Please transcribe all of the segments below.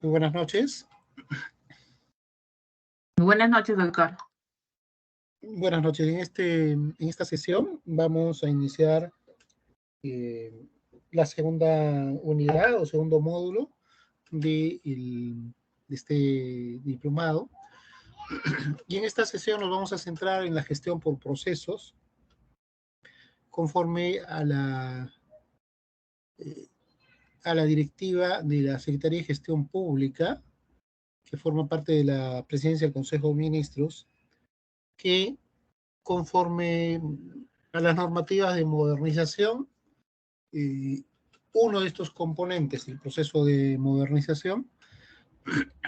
Muy buenas noches. Buenas noches, doctor. Buenas noches. En esta sesión vamos a iniciar eh, la segunda unidad o segundo módulo de este diplomado. Y en esta sesión nos vamos a centrar en la gestión por procesos conforme a la directiva de la Secretaría de Gestión Pública, que forma parte de la Presidencia del Consejo de Ministros, que conforme a las normativas de modernización, uno de estos componentes del proceso de modernización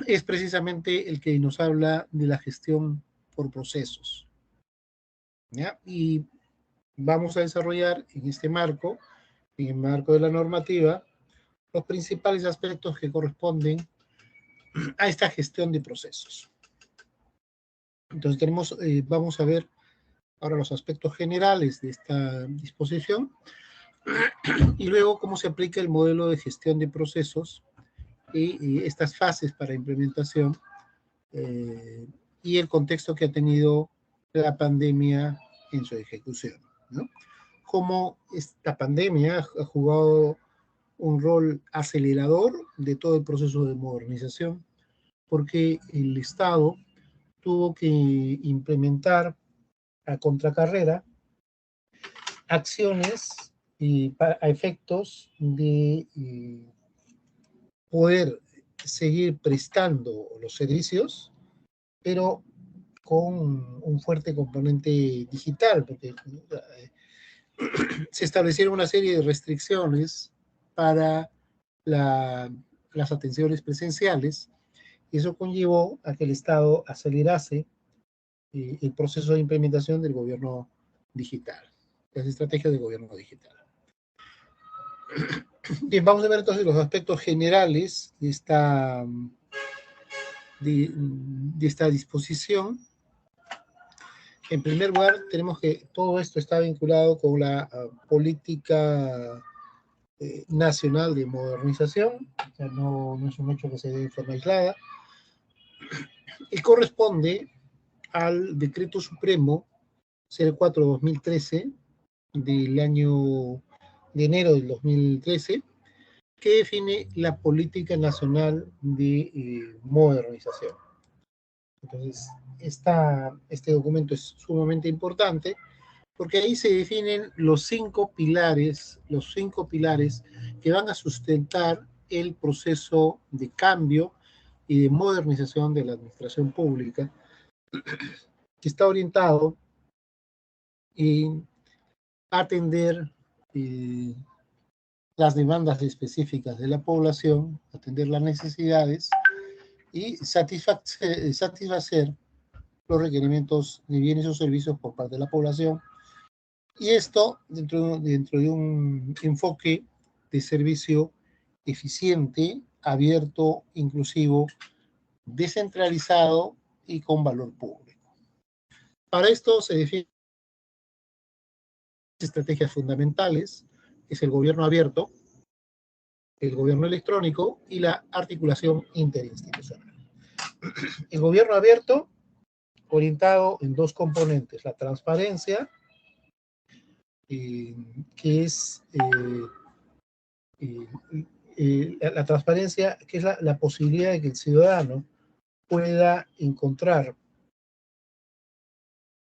es precisamente el que nos habla de la gestión por procesos, ¿ya? Y vamos a desarrollar en el marco de la normativa, los principales aspectos que corresponden a esta gestión de procesos. Entonces vamos a ver ahora los aspectos generales de esta disposición y luego cómo se aplica el modelo de gestión de procesos y estas fases para implementación y el contexto que ha tenido la pandemia en su ejecución, ¿no? Cómo esta pandemia ha jugado un rol acelerador de todo el proceso de modernización, porque el Estado tuvo que implementar a contracarrera acciones a efectos de poder seguir prestando los servicios, pero con un fuerte componente digital, porque se establecieron una serie de restricciones para las atenciones presenciales, y eso conllevó a que el Estado acelerase el proceso de implementación del gobierno digital, las estrategias de gobierno digital. Bien, vamos a ver entonces los aspectos generales de esta disposición. En primer lugar, tenemos que todo esto está vinculado con la política nacional de modernización, o sea, no es un hecho que se dé de forma aislada, y corresponde al Decreto Supremo 04-2013 del año de enero del 2013, que define la política nacional de modernización. Entonces, este documento es sumamente importante porque ahí se definen los cinco pilares que van a sustentar el proceso de cambio y de modernización de la administración pública, que está orientado en atender las demandas específicas de la población, atender las necesidades y satisfacer los requerimientos de bienes o servicios por parte de la población. Y esto dentro de un enfoque de servicio eficiente, abierto, inclusivo, descentralizado y con valor público. Para esto se definen estrategias fundamentales, que es el gobierno abierto, el gobierno electrónico y la articulación interinstitucional. El gobierno abierto, orientado en dos componentes: la transparencia, que es la transparencia, que es la posibilidad de que el ciudadano pueda encontrar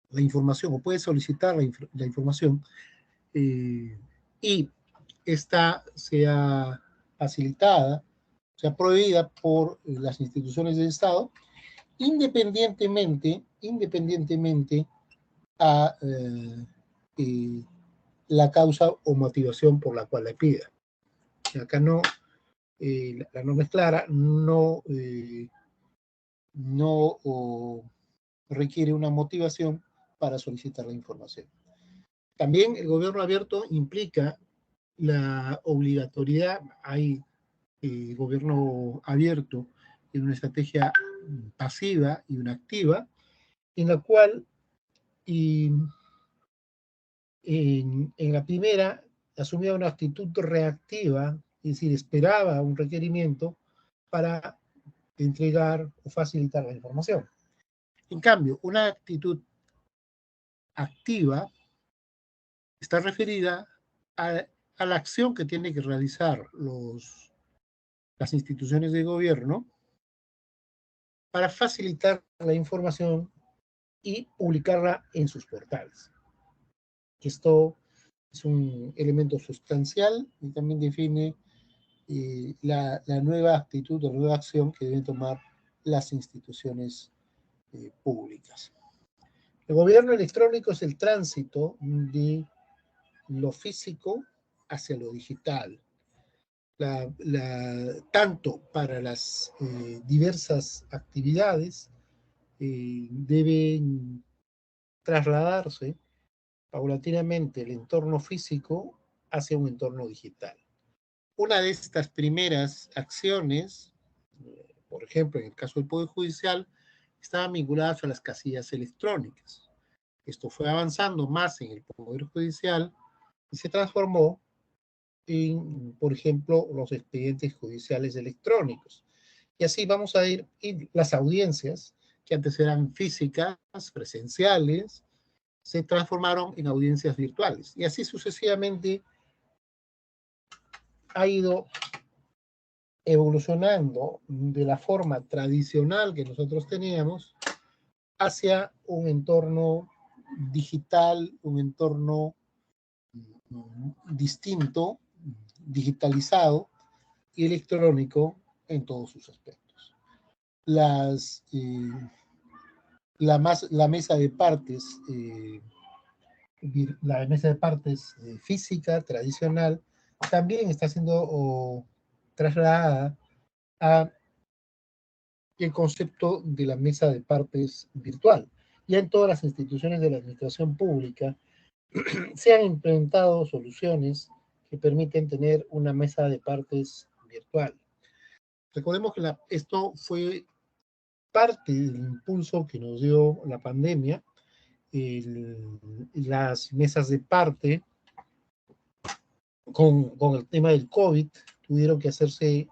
la información o puede solicitar la información y esta sea facilitada, sea prohibida por las instituciones del Estado, independientemente a la causa o motivación por la cual la pida. Acá no, la norma es clara, no requiere una motivación para solicitar la información. También el gobierno abierto implica la obligatoriedad. Hay gobierno abierto en una estrategia pasiva y una activa, en la cual en la primera asumía una actitud reactiva, es decir, esperaba un requerimiento para entregar o facilitar la información. En cambio, una actitud activa está referida a la acción que tienen que realizar las instituciones de gobierno para facilitar la información y publicarla en sus portales. Esto es un elemento sustancial y también define la nueva actitud o nueva acción que deben tomar las instituciones públicas. El gobierno electrónico es el tránsito de lo físico hacia lo digital. Tanto para las diversas actividades deben trasladarse paulatinamente el entorno físico hacia un entorno digital. Una de estas primeras acciones, por ejemplo, en el caso del Poder Judicial, estaban vinculadas a las casillas electrónicas. Esto fue avanzando más en el Poder Judicial y se transformó en, por ejemplo, los expedientes judiciales electrónicos. Y así vamos a ir, y las audiencias, que antes eran físicas, presenciales, se transformaron en audiencias virtuales. Y así sucesivamente ha ido evolucionando de la forma tradicional que nosotros teníamos hacia un entorno digital, un entorno distinto, digitalizado y electrónico en todos sus aspectos. La mesa de partes, física, tradicional, también está siendo trasladada a el concepto de la mesa de partes virtual. Ya en todas las instituciones de la administración pública se han implementado soluciones que permiten tener una mesa de partes virtual. Recordemos que esto fue parte del impulso que nos dio la pandemia. Las mesas de parte con el tema del COVID tuvieron que hacerse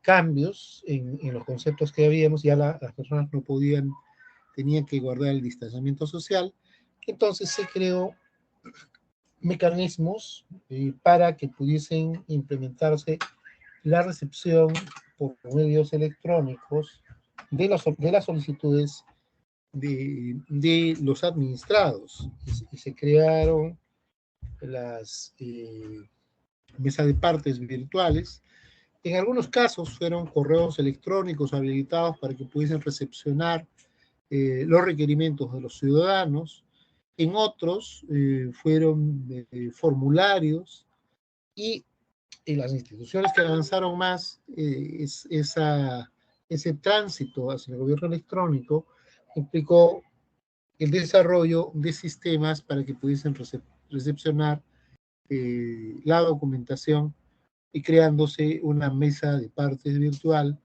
cambios en los conceptos que habíamos. Ya las personas no podían, tenían que guardar el distanciamiento social. Entonces se creó mecanismos para que pudiesen implementarse la recepción por medios electrónicos de las solicitudes de los administrados. Y se crearon las mesas de partes virtuales. En algunos casos fueron correos electrónicos habilitados para que pudiesen recepcionar los requerimientos de los ciudadanos. En otros fueron formularios, y en las instituciones que avanzaron más ese tránsito hacia el gobierno electrónico implicó el desarrollo de sistemas para que pudiesen recepcionar la documentación, y creándose una mesa de partes virtual,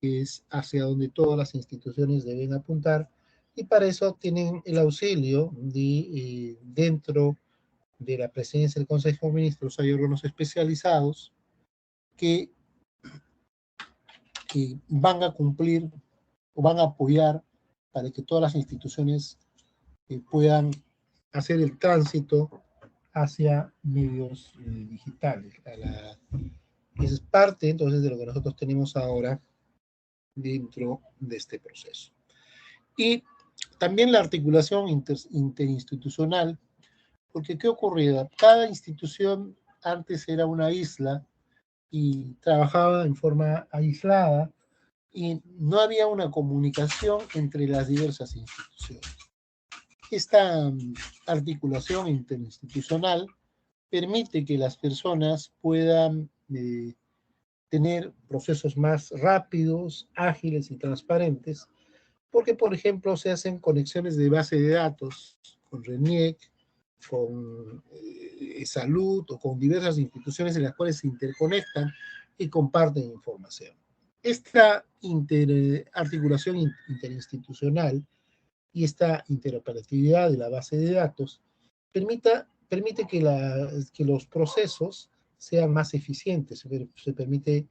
que es hacia donde todas las instituciones deben apuntar, y para eso tienen el auxilio dentro de la presidencia del Consejo de Ministros hay órganos especializados que van a cumplir o van a apoyar para que todas las instituciones puedan hacer el tránsito hacia medios digitales. Es parte entonces de lo que nosotros tenemos ahora dentro de este proceso. Y también la articulación interinstitucional, porque ¿qué ocurría? Cada institución antes era una isla y trabajaba en forma aislada, y no había una comunicación entre las diversas instituciones. Esta articulación interinstitucional permite que las personas puedan tener procesos más rápidos, ágiles y transparentes, porque, por ejemplo, se hacen conexiones de base de datos con RENIEC, con salud o con diversas instituciones en las cuales se interconectan y comparten información. Esta articulación interinstitucional y esta interoperatividad de la base de datos permite que los procesos sean más eficientes. Se permite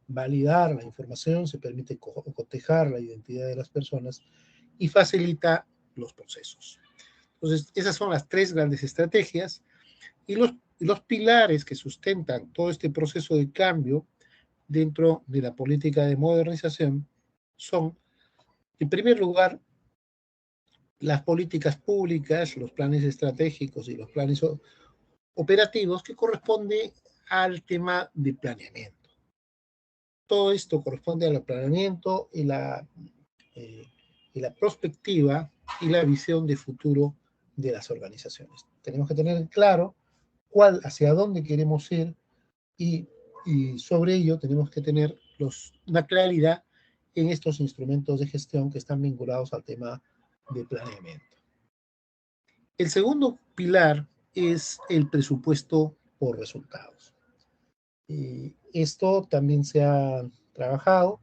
validar la información, se permite cotejar la identidad de las personas y facilita los procesos. Entonces, esas son las tres grandes estrategias y los pilares que sustentan todo este proceso de cambio dentro de la política de modernización son, en primer lugar, las políticas públicas, los planes estratégicos y los planes operativos que corresponde al tema de planeamiento. Todo esto corresponde al planeamiento y la perspectiva y la visión de futuro de las organizaciones. Tenemos que tener claro hacia dónde queremos ir y sobre ello tenemos que tener una claridad en estos instrumentos de gestión que están vinculados al tema de planeamiento. El segundo pilar es el presupuesto por resultados. Esto también se ha trabajado.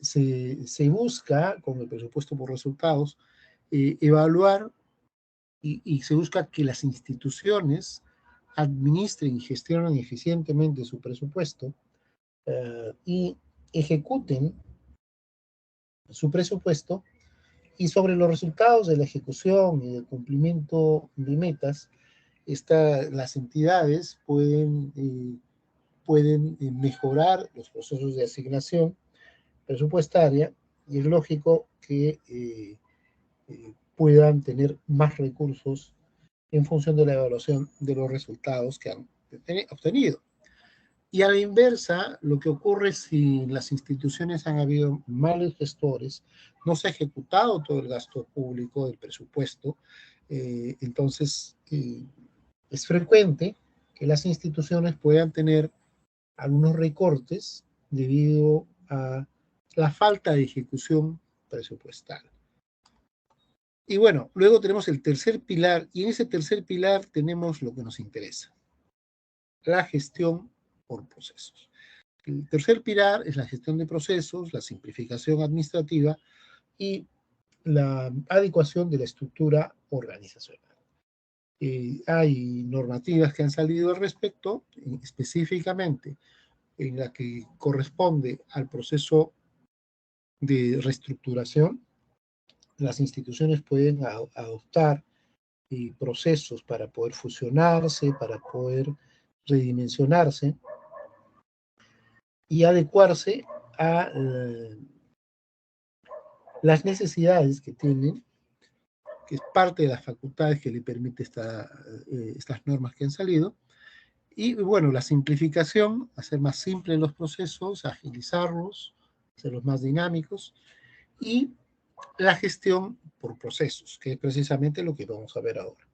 Se busca con el presupuesto por resultados evaluar y se busca que las instituciones administren y gestionen eficientemente su presupuesto y ejecuten su presupuesto, y sobre los resultados de la ejecución y del cumplimiento de metas, las entidades pueden mejorar los procesos de asignación presupuestaria y es lógico que puedan tener más recursos en función de la evaluación de los resultados que han obtenido. Y a la inversa, lo que ocurre si las instituciones han habido malos gestores, no se ha ejecutado todo el gasto público del presupuesto, entonces es frecuente que las instituciones puedan tener algunos recortes debido a la falta de ejecución presupuestal. Y bueno, luego tenemos el tercer pilar, y en ese tercer pilar tenemos lo que nos interesa, la gestión por procesos. El tercer pilar es la gestión de procesos, la simplificación administrativa y la adecuación de la estructura organizacional. Hay normativas que han salido al respecto, específicamente en la que corresponde al proceso de reestructuración. Las instituciones pueden adoptar procesos para poder fusionarse, para poder redimensionarse y adecuarse a las necesidades que tienen, que es parte de las facultades que le permite estas normas que han salido. Y bueno, la simplificación, hacer más simples los procesos, agilizarlos, hacerlos más dinámicos, y la gestión por procesos, que es precisamente lo que vamos a ver ahora.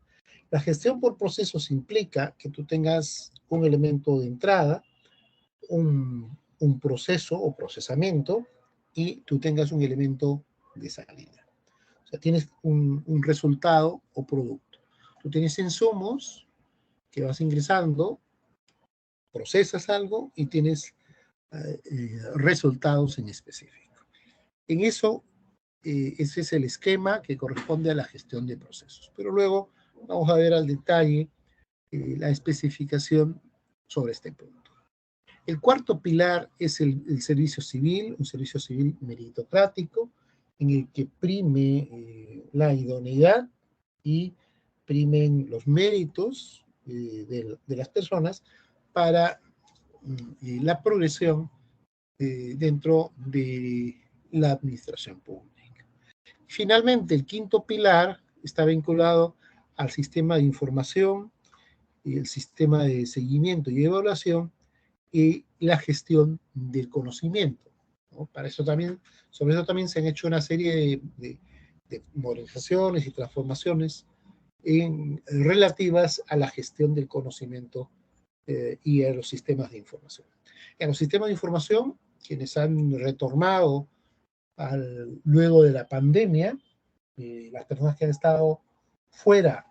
La gestión por procesos implica que tú tengas un elemento de entrada, un proceso o procesamiento, y tú tengas un elemento de salida. O sea, tienes un resultado o producto. Tú tienes insumos que vas ingresando, procesas algo y tienes resultados en específico. En eso, ese es el esquema que corresponde a la gestión de procesos. Pero luego vamos a ver al detalle la especificación sobre este punto. El cuarto pilar es el servicio civil, un servicio civil meritocrático, en el que prime la idoneidad y primen los méritos de las personas para la progresión dentro de la administración pública. Finalmente, el quinto pilar está vinculado al sistema de información y el sistema de seguimiento y evaluación y la gestión del conocimiento, ¿no? Sobre eso también se han hecho una serie de modernizaciones y transformaciones relativas a la gestión del conocimiento y a los sistemas de información. En los sistemas de información, quienes han retornado luego de la pandemia, las personas que han estado fuera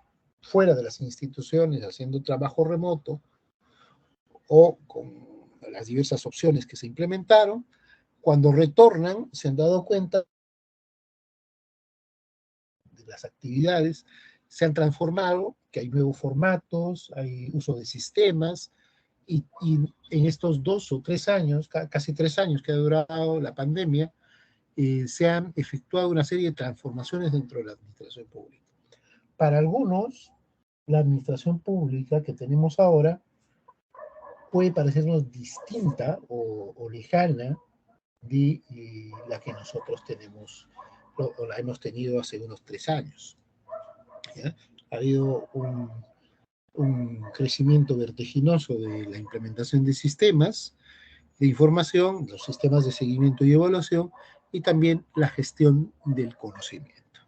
de las instituciones haciendo trabajo remoto o con las diversas opciones que se implementaron, cuando retornan se han dado cuenta de las actividades, se han transformado, que hay nuevos formatos, hay uso de sistemas, y en estos 2 o 3 años, casi 3 años que ha durado la pandemia, se han efectuado una serie de transformaciones dentro de la administración pública. Para algunos, la administración pública que tenemos ahora puede parecernos distinta o lejana de la que nosotros tenemos o la hemos tenido hace unos 3 años. ¿Ya? Ha habido un crecimiento vertiginoso de la implementación de sistemas de información, los sistemas de seguimiento y evaluación, y también la gestión del conocimiento.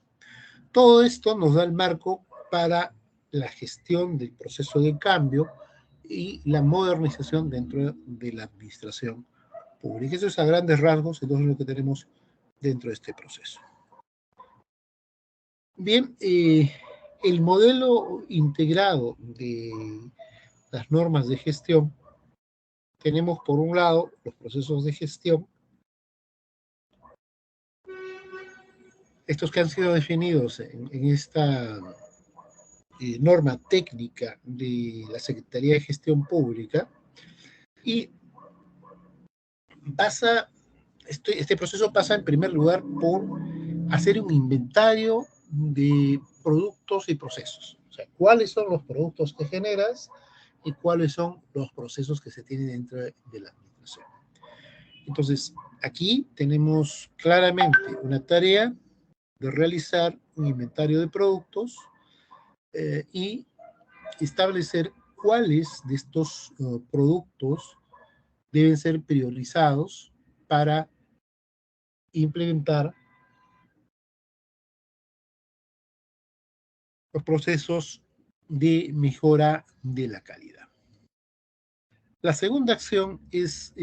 Todo esto nos da el marco para la gestión del proceso de cambio y la modernización dentro de la administración pública. Eso es a grandes rasgos, entonces lo que tenemos dentro de este proceso. Bien, el modelo integrado de las normas de gestión, tenemos por un lado los procesos de gestión, estos que han sido definidos en esta norma técnica de la Secretaría de Gestión Pública, y este proceso pasa en primer lugar por hacer un inventario de productos y procesos. O sea, cuáles son los productos que generas y cuáles son los procesos que se tienen dentro de la administración. Entonces, aquí tenemos claramente una tarea de realizar un inventario de productos y establecer cuáles de estos productos deben ser priorizados para implementar los procesos de mejora de la calidad. La segunda acción es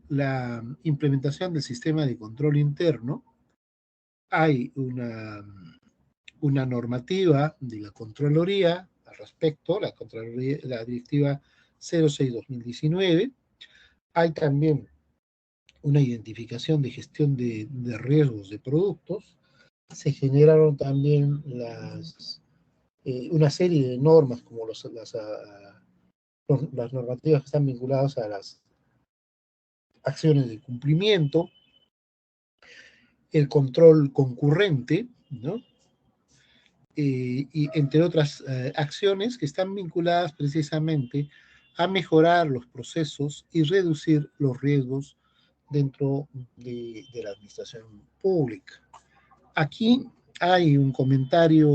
la implementación del sistema de control interno. Hay una normativa de la Contraloría al respecto, la directiva 06-2019. Hay también una identificación de gestión de riesgos de productos. Se generaron también una serie de normas como las normativas que están vinculadas a las acciones de cumplimiento, el control concurrente, ¿no? Y entre otras acciones que están vinculadas precisamente a mejorar los procesos y reducir los riesgos dentro de la administración pública. Aquí hay un comentario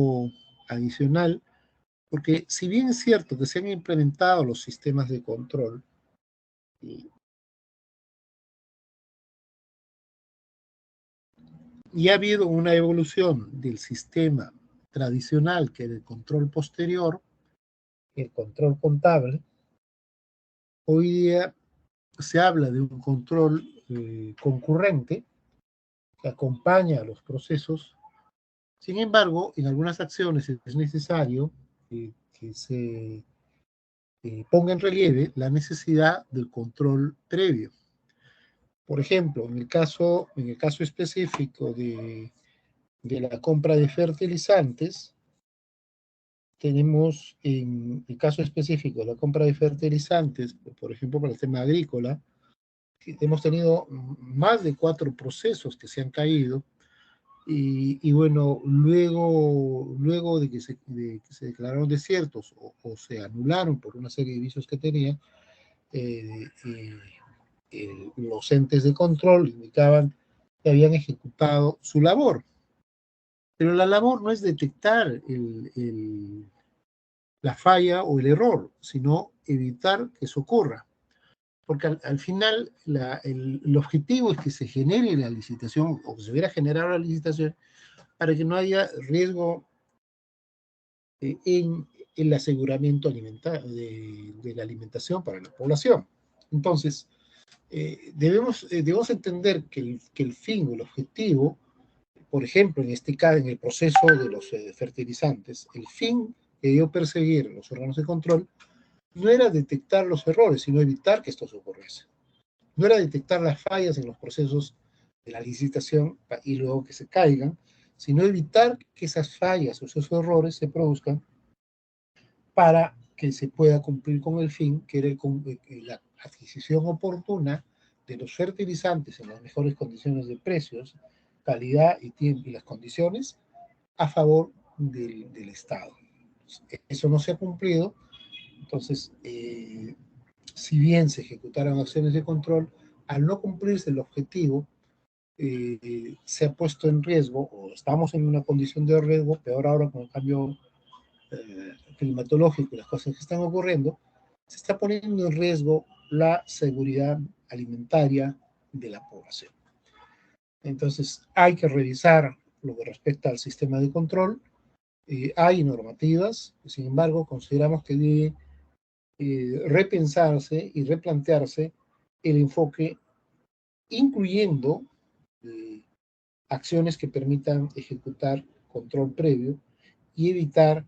adicional, porque si bien es cierto que se han implementado los sistemas de control, y ha habido una evolución del sistema tradicional, que era el control posterior, el control contable, hoy día se habla de un control concurrente que acompaña a los procesos. Sin embargo, en algunas acciones es necesario que se ponga en relieve la necesidad del control previo. Por ejemplo, en el caso específico de la compra de fertilizantes, tenemos en el caso específico de la compra de fertilizantes, por ejemplo, para el tema agrícola, hemos tenido más de 4 procesos que se han caído, y bueno, luego de que se declararon desiertos o se anularon por una serie de vicios que tenían, los entes de control indicaban que habían ejecutado su labor. Pero la labor no es detectar la falla o el error, sino evitar que eso ocurra. Porque al final el objetivo es que se genere la licitación, o que se hubiera generado la licitación, para que no haya riesgo en el aseguramiento de la alimentación para la población. Entonces, debemos entender que el fin o el objetivo, por ejemplo, en este caso, en el proceso de los fertilizantes, el fin que debió perseguir los órganos de control no era detectar los errores, sino evitar que estos ocurriesen. No era detectar las fallas en los procesos de la licitación y luego que se caigan, sino evitar que esas fallas o esos errores se produzcan para que se pueda cumplir con el fin, que era la adquisición oportuna de los fertilizantes en las mejores condiciones de precios, calidad y tiempo y las condiciones a favor del Estado. Eso no se ha cumplido, entonces, si bien se ejecutaron acciones de control, al no cumplirse el objetivo, se ha puesto en riesgo, o estamos en una condición de riesgo, peor ahora con el cambio climatológico y las cosas que están ocurriendo, se está poniendo en riesgo la seguridad alimentaria de la población. Entonces, hay que revisar lo que respecta al sistema de control. Hay normativas, sin embargo, consideramos que debe repensarse y replantearse el enfoque, incluyendo acciones que permitan ejecutar control previo y evitar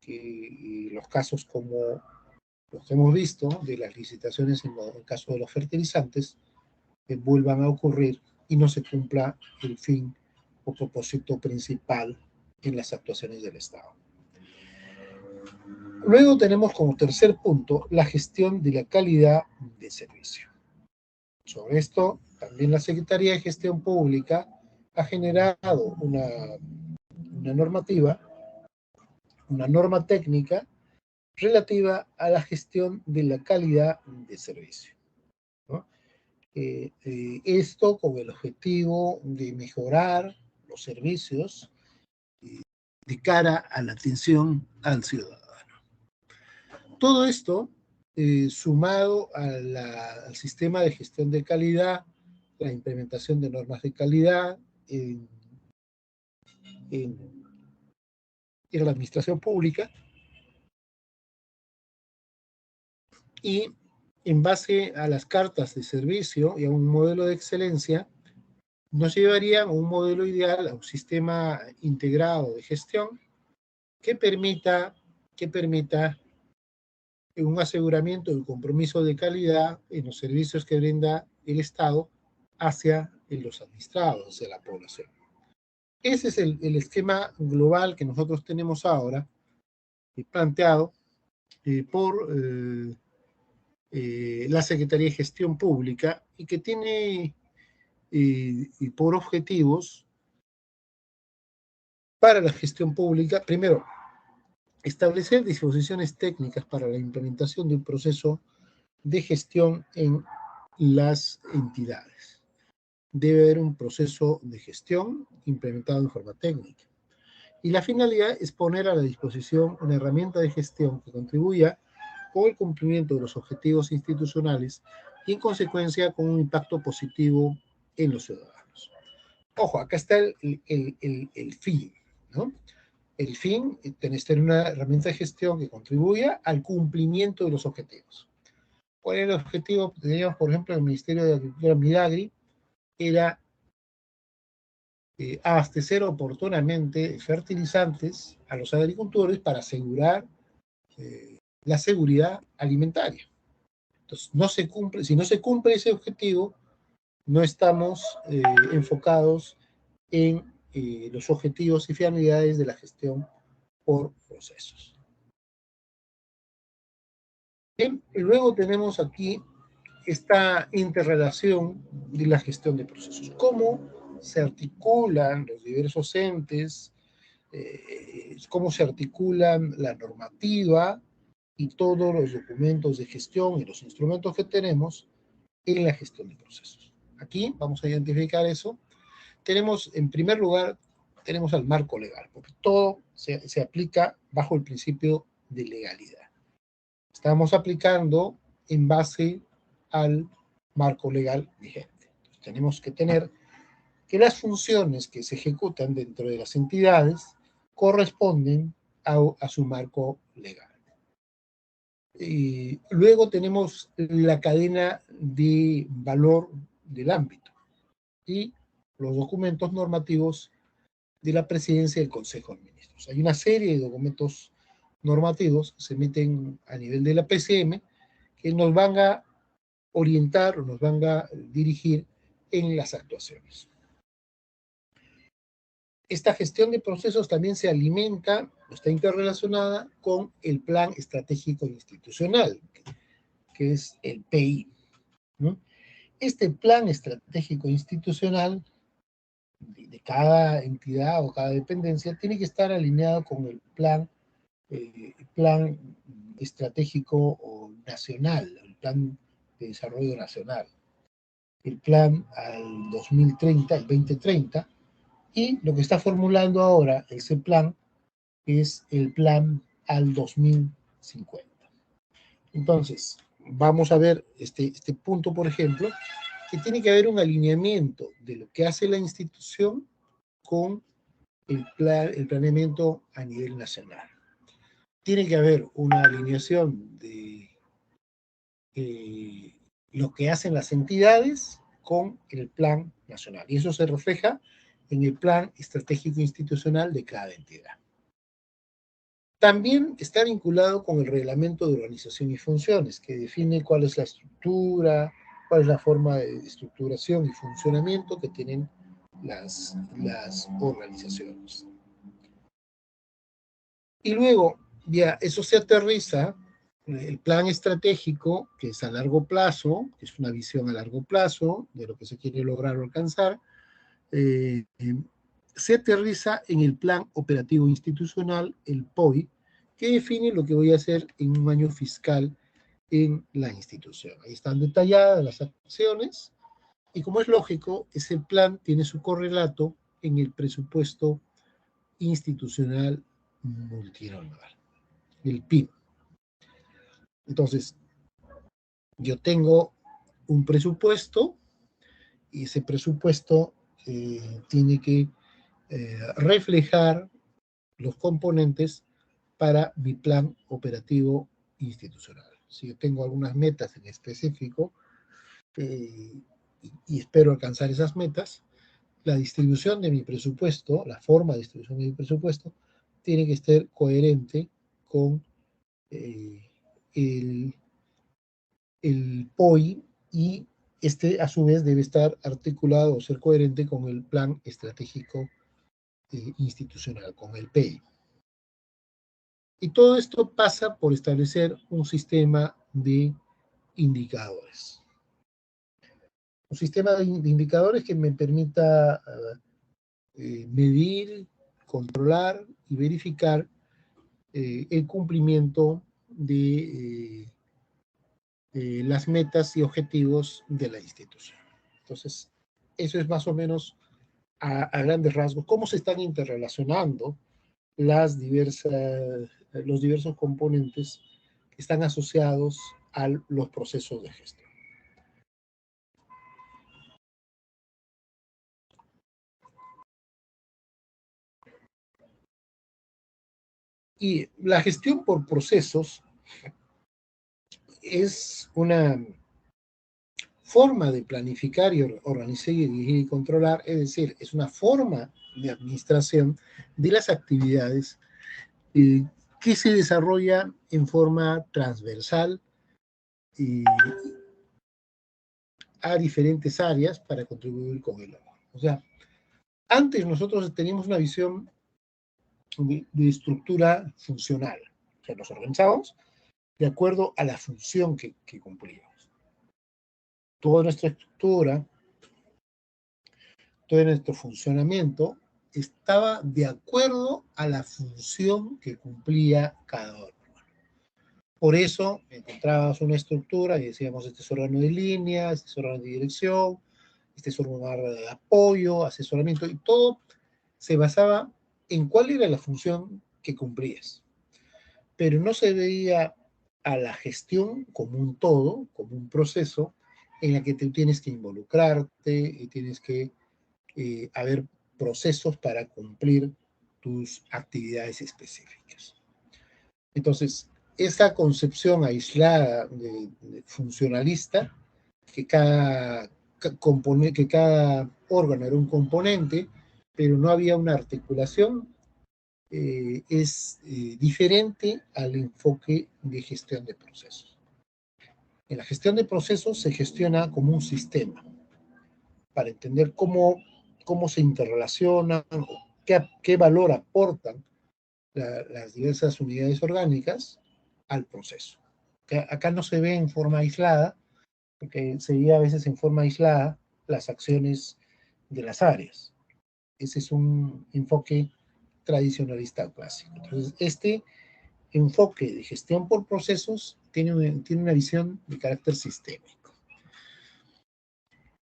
que los casos como los que hemos visto de las licitaciones en el caso de los fertilizantes vuelvan a ocurrir y no se cumpla el fin o propósito principal en las actuaciones del Estado. Luego tenemos como tercer punto la gestión de la calidad de servicio. Sobre esto, también la Secretaría de Gestión Pública ha generado una normativa, una norma técnica relativa a la gestión de la calidad de servicio, ¿no? Esto con el objetivo de mejorar los servicios de cara a la atención al ciudadano. Todo esto, sumado al sistema de gestión de calidad, la implementación de normas de calidad en la administración pública, y en base a las cartas de servicio y a un modelo de excelencia, nos llevaría a un modelo ideal, a un sistema integrado de gestión que permita un aseguramiento del compromiso de calidad en los servicios que brinda el Estado hacia los administrados, hacia la población. Ese es el esquema global que nosotros tenemos ahora, planteado por la Secretaría de Gestión Pública y que tiene por objetivos para la gestión pública, primero, establecer disposiciones técnicas para la implementación de un proceso de gestión en las entidades. Debe haber un proceso de gestión implementado en forma técnica. Y la finalidad es poner a la disposición una herramienta de gestión que contribuya con el cumplimiento de los objetivos institucionales y en consecuencia con un impacto positivo en los ciudadanos. Ojo, acá está el fin, ¿no? El fin es tener una herramienta de gestión que contribuya al cumplimiento de los objetivos. ¿Cuál era el objetivo que teníamos, por ejemplo, en el Ministerio de Agricultura, Midagri? Era abastecer oportunamente fertilizantes a los agricultores para asegurar la seguridad alimentaria. Entonces, si no se cumple ese objetivo, no estamos enfocados en los objetivos y finalidades de la gestión por procesos. Bien, y luego tenemos aquí esta interrelación de la gestión de procesos. ¿Cómo se articulan los diversos entes? ¿Cómo se articulan la normativa y todos los documentos de gestión y los instrumentos que tenemos en la gestión de procesos? Aquí vamos a identificar eso. Tenemos, en primer lugar, tenemos al marco legal, porque todo se aplica bajo el principio de legalidad. Estamos aplicando en base al marco legal vigente. Entonces, tenemos que tener que las funciones que se ejecutan dentro de las entidades corresponden a su marco legal. Y luego tenemos la cadena de valor del ámbito y los documentos normativos de la Presidencia y del Consejo de Ministros. Hay una serie de documentos normativos que se emiten a nivel de la PCM que nos van a orientar o nos van a dirigir en las actuaciones. esta gestión de procesos también se alimenta, está interrelacionada con el Plan Estratégico Institucional, que es el PI, ¿no? Este Plan Estratégico Institucional de cada entidad o cada dependencia tiene que estar alineado con el plan estratégico nacional, el plan de desarrollo nacional, el plan al 2030, el 2030, y lo que está formulando ahora ese plan es el plan al 2050. Entonces, vamos a ver este punto, por ejemplo, que tiene que haber un alineamiento de lo que hace la institución con el planeamiento a nivel nacional. Tiene que haber una alineación de lo que hacen las entidades con el plan nacional. Y eso se refleja en el plan estratégico institucional de cada entidad. También está vinculado con el reglamento de organización y funciones, que define cuál es la estructura, cuál es la forma de estructuración y funcionamiento que tienen las organizaciones. Y luego, ya eso se aterriza, el plan estratégico, que es a largo plazo, que es una visión a largo plazo de lo que se quiere lograr o alcanzar, se aterriza en el plan operativo institucional, el POI, que define lo que voy a hacer en un año fiscal en la institución. Ahí están detalladas las acciones y, como es lógico, ese plan tiene su correlato en el presupuesto institucional multianual, el PIB. Entonces, yo tengo un presupuesto y ese presupuesto tiene que reflejar los componentes para mi plan operativo institucional. Si yo tengo algunas metas en específico y espero alcanzar esas metas, la distribución de mi presupuesto, la forma de distribución de mi presupuesto, tiene que estar coherente con el POI y a su vez debe estar articulado o ser coherente con el plan estratégico institucional, con el PEI. Y todo esto pasa por establecer un sistema de indicadores. Un sistema de indicadores que me permita medir, controlar y verificar el cumplimiento de las metas y objetivos de la institución. Entonces, eso es más o menos a grandes rasgos cómo se están interrelacionando los diversos componentes que están asociados a los procesos de gestión. Y la gestión por procesos es una forma de planificar y organizar y dirigir y controlar, es decir, es una forma de administración de las actividades que se desarrolla en forma transversal a diferentes áreas para contribuir con el logro. O sea, antes nosotros teníamos una visión de estructura funcional. O sea, nos organizábamos de acuerdo a la función que cumplíamos. Toda nuestra estructura, todo nuestro funcionamiento estaba de acuerdo a la función que cumplía cada órgano. Por eso encontrábamos una estructura y decíamos, este es órgano de línea, este es órgano de dirección, este es órgano de apoyo, asesoramiento, y todo se basaba en cuál era la función que cumplías. Pero no se veía a la gestión como un todo, como un proceso en la que tú tienes que involucrarte y tienes que haber procesos para cumplir tus actividades específicas. Entonces, esa concepción aislada de funcionalista, que cada órgano era un componente, pero no había una articulación, es diferente al enfoque de gestión de procesos. En la gestión de procesos se gestiona como un sistema para entender cómo se interrelacionan qué valor aportan las diversas unidades orgánicas al proceso. Acá no se ve en forma aislada, porque se ve a veces en forma aislada las acciones de las áreas. Ese es un enfoque tradicionalista clásico. Entonces, este enfoque de gestión por procesos tiene una visión de carácter sistémico.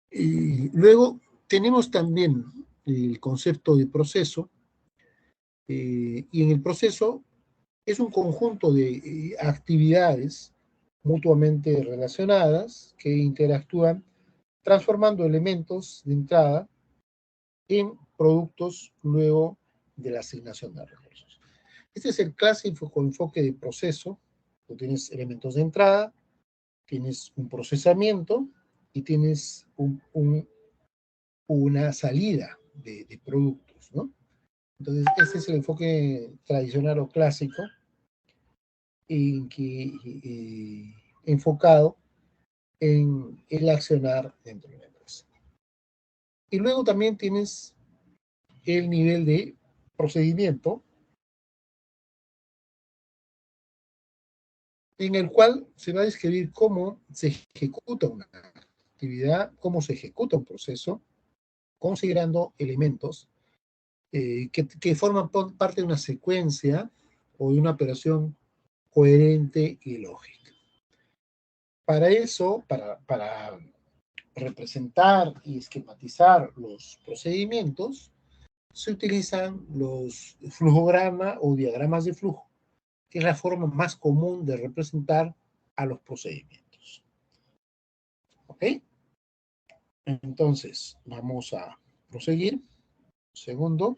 Y luego tenemos también el concepto de proceso, y en el proceso es un conjunto de actividades mutuamente relacionadas que interactúan transformando elementos de entrada en productos luego de la asignación de recursos. Este es el clásico enfoque de proceso. Tú tienes elementos de entrada, tienes un procesamiento y tienes una salida de productos, ¿no? Entonces, ese es el enfoque tradicional o clásico en que, enfocado en el accionar dentro de la empresa. Y luego también tienes el nivel de procedimiento en el cual se va a describir cómo se ejecuta una actividad, cómo se ejecuta un proceso, considerando elementos que forman parte de una secuencia o de una operación coherente y lógica. Para eso, para representar y esquematizar los procedimientos, se utilizan los flujogramas o diagramas de flujo, que es la forma más común de representar a los procedimientos. ¿Ok? Entonces, vamos a proseguir. Segundo.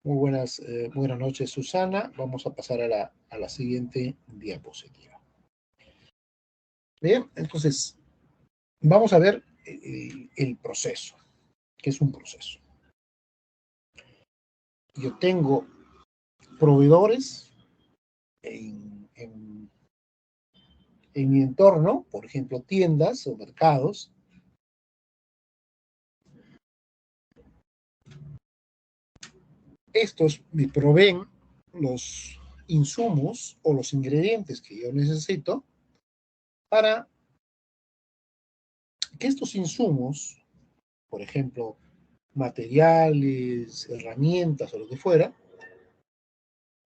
Muy buenas noches, Susana. Vamos a pasar a la siguiente diapositiva. Bien, entonces, vamos a ver el proceso. ¿Qué es un proceso? Yo tengo proveedores en mi entorno, por ejemplo, tiendas o mercados. Estos me proveen los insumos o los ingredientes que yo necesito para que estos insumos, por ejemplo, materiales, herramientas o lo que fuera,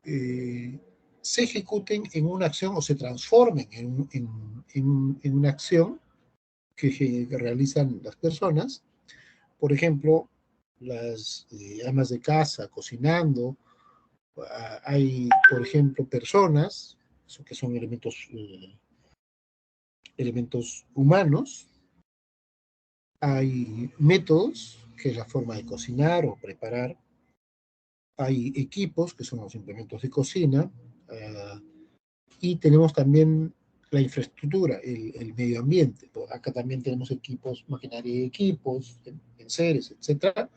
se ejecuten en una acción o se transformen en una acción que realizan las personas. Por ejemplo, las amas de casa cocinando. Hay, por ejemplo, personas que son elementos humanos. Hay métodos, que es la forma de cocinar o preparar. Hay equipos, que son los implementos de cocina. Y tenemos también la infraestructura, el medio ambiente. Acá también tenemos equipos, maquinaria y equipos, enseres, etcétera.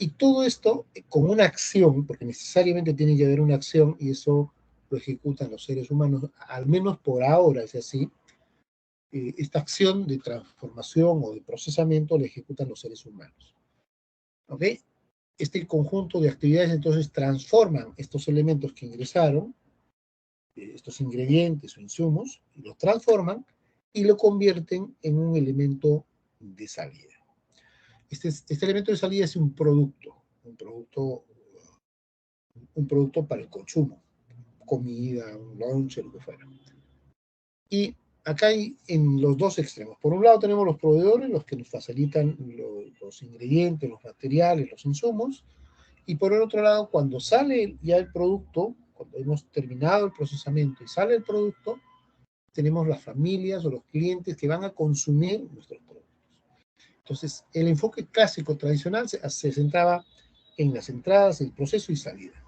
Y todo esto con una acción, porque necesariamente tiene que haber una acción, y eso lo ejecutan los seres humanos, al menos por ahora es así. Esta acción de transformación o de procesamiento la ejecutan los seres humanos. ¿Ok? Este conjunto de actividades entonces transforman estos elementos que ingresaron, estos ingredientes o insumos, y los transforman y lo convierten en un elemento de salida. Este elemento de salida es un producto para el consumo, comida, un lunch, lo que fuera. Y acá hay en los dos extremos. Por un lado tenemos los proveedores, los que nos facilitan los ingredientes, los materiales, los insumos, y por el otro lado, cuando sale ya el producto, cuando hemos terminado el procesamiento y sale el producto, tenemos las familias o los clientes que van a consumir nuestros productos. Entonces, el enfoque clásico tradicional se centraba en las entradas, el proceso y salida,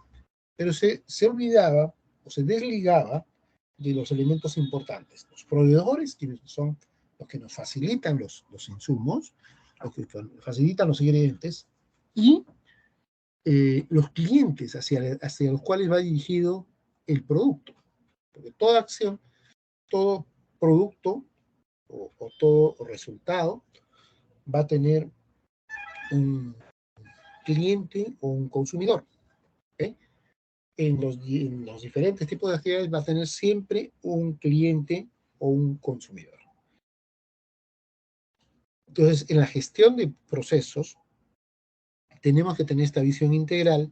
pero se olvidaba o se desligaba de los elementos importantes. Los proveedores, que son los que nos facilitan los insumos, los que facilitan los ingredientes, y los clientes hacia los cuales va dirigido el producto. Porque toda acción, todo producto o todo resultado va a tener cliente o un consumidor. ¿Ok? En los diferentes tipos de actividades va a tener siempre un cliente o un consumidor. Entonces, en la gestión de procesos, tenemos que tener esta visión integral,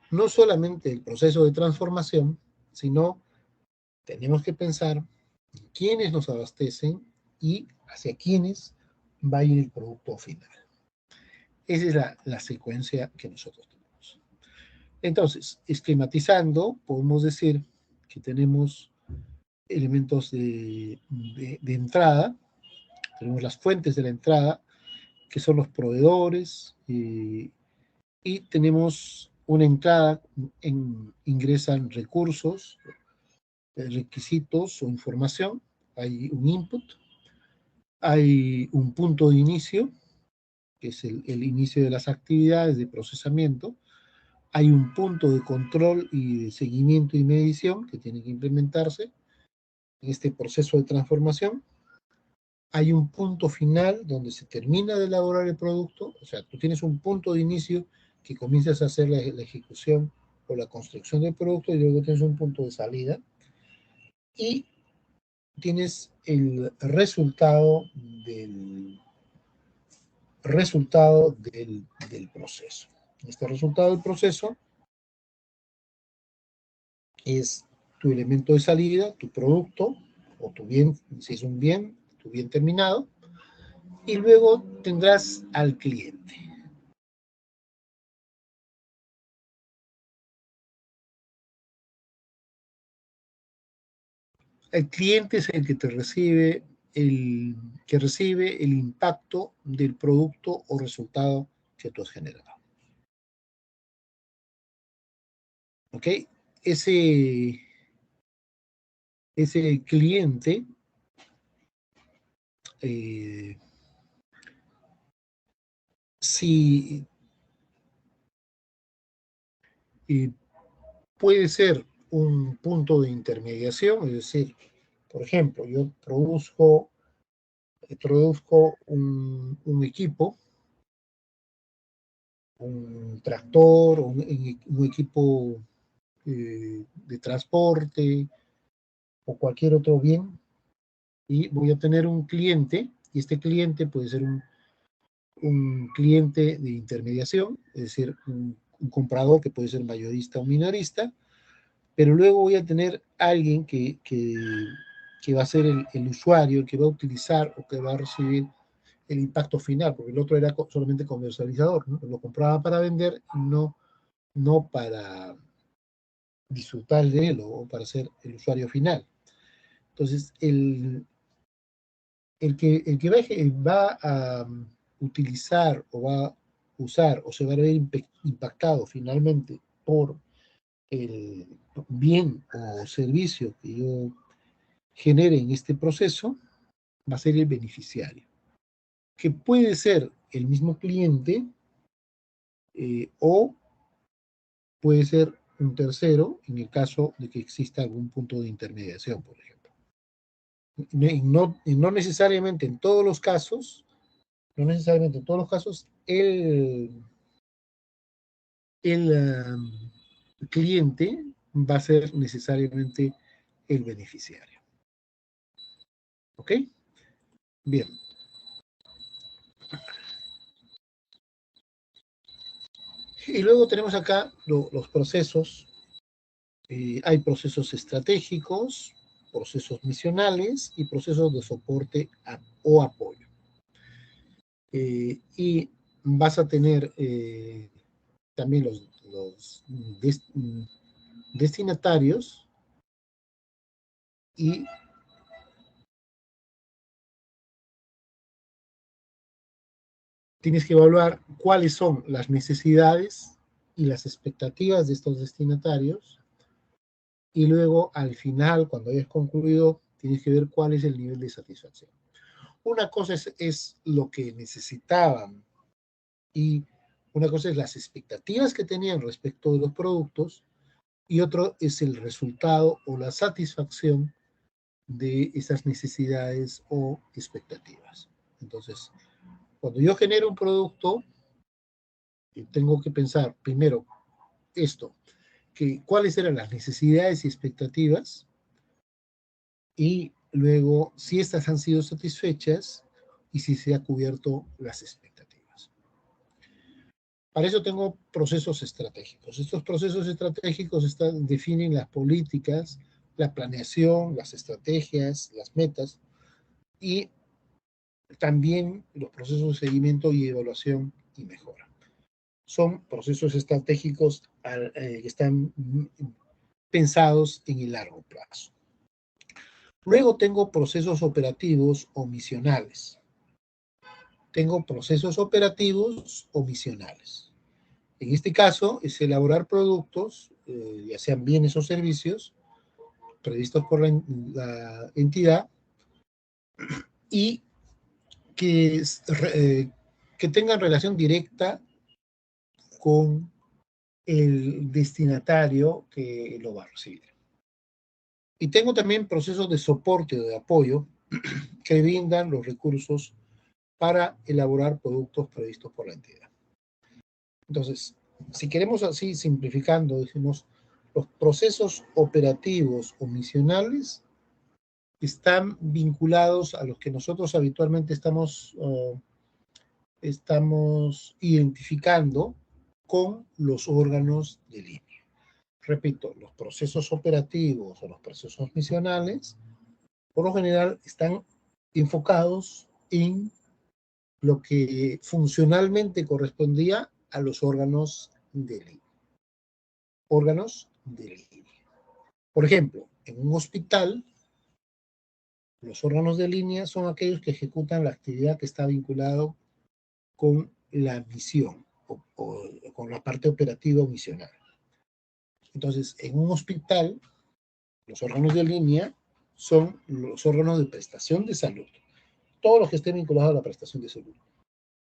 no solamente del proceso de transformación, sino tenemos que pensar en quiénes nos abastecen y hacia quiénes va a ir el producto final. Esa es la secuencia que nosotros tenemos. Entonces, esquematizando, podemos decir que tenemos elementos de entrada, tenemos las fuentes de la entrada, que son los proveedores, y tenemos una entrada, ingresan recursos, requisitos o información, hay un input, hay un punto de inicio, que es el inicio de las actividades de procesamiento, hay un punto de control y de seguimiento y medición que tiene que implementarse en este proceso de transformación, hay un punto final donde se termina de elaborar el producto, o sea, tú tienes un punto de inicio que comienzas a hacer la ejecución o la construcción del producto y luego tienes un punto de salida y tienes el resultado del proceso. Este resultado del proceso es tu elemento de salida, tu producto, o tu bien, si es un bien, tu bien terminado, y luego tendrás al cliente. El cliente es el que te recibe que recibe el impacto del producto o resultado que tú has generado. ¿Ok? Ese, ese cliente si puede ser un punto de intermediación, es decir, por ejemplo, yo produzco un equipo, un tractor, un equipo de transporte o cualquier otro bien, y voy a tener un cliente, y este cliente puede ser un cliente de intermediación, es decir, un comprador que puede ser mayorista o minorista, pero luego voy a tener alguien que va a ser el usuario, que va a utilizar o que va a recibir el impacto final, porque el otro era solamente comercializador, ¿no? Lo compraba para vender, no para disfrutar de él o para ser el usuario final. Entonces, el que va a utilizar o va a usar o se va a ver impactado finalmente por el bien o servicio que yo genere en este proceso, va a ser el beneficiario, que puede ser el mismo cliente o puede ser un tercero en el caso de que exista algún punto de intermediación, por ejemplo. Y no necesariamente en todos los casos, el cliente va a ser necesariamente el beneficiario. ¿Ok? Bien. Y luego tenemos acá los procesos. Hay procesos estratégicos, procesos misionales y procesos de soporte o apoyo. Y vas a tener también los destinatarios y tienes que evaluar cuáles son las necesidades y las expectativas de estos destinatarios y luego al final, cuando hayas concluido, tienes que ver cuál es el nivel de satisfacción. Una cosa es lo que necesitaban y una cosa es las expectativas que tenían respecto de los productos y otro es el resultado o la satisfacción de esas necesidades o expectativas. Entonces, cuando yo genero un producto, tengo que pensar primero esto, que cuáles eran las necesidades y expectativas, y luego si estas han sido satisfechas y si se ha cubierto las expectativas. Para eso tengo procesos estratégicos. Estos procesos estratégicos definen las políticas, la planeación, las estrategias, las metas y también los procesos de seguimiento y evaluación y mejora. Son procesos estratégicos que están pensados en el largo plazo. Luego tengo procesos operativos o misionales. Tengo procesos operativos o misionales. En este caso es elaborar productos, ya sean bienes o servicios, previstos por la entidad y que tengan relación directa con el destinatario que lo va a recibir. Y tengo también procesos de soporte o de apoyo que brindan los recursos para elaborar productos previstos por la entidad. Entonces, si queremos así, simplificando, decimos, los procesos operativos o misionales están vinculados a los que nosotros habitualmente estamos identificando con los órganos de línea. Repito, los procesos operativos o los procesos misionales, por lo general, están enfocados en lo que funcionalmente correspondía a los órganos de línea. Órganos de línea. Por ejemplo, en un hospital, los órganos de línea son aquellos que ejecutan la actividad que está vinculado con la misión o con la parte operativa o misional. Entonces, en un hospital, los órganos de línea son los órganos de prestación de salud. Todos los que estén vinculados a la prestación de salud.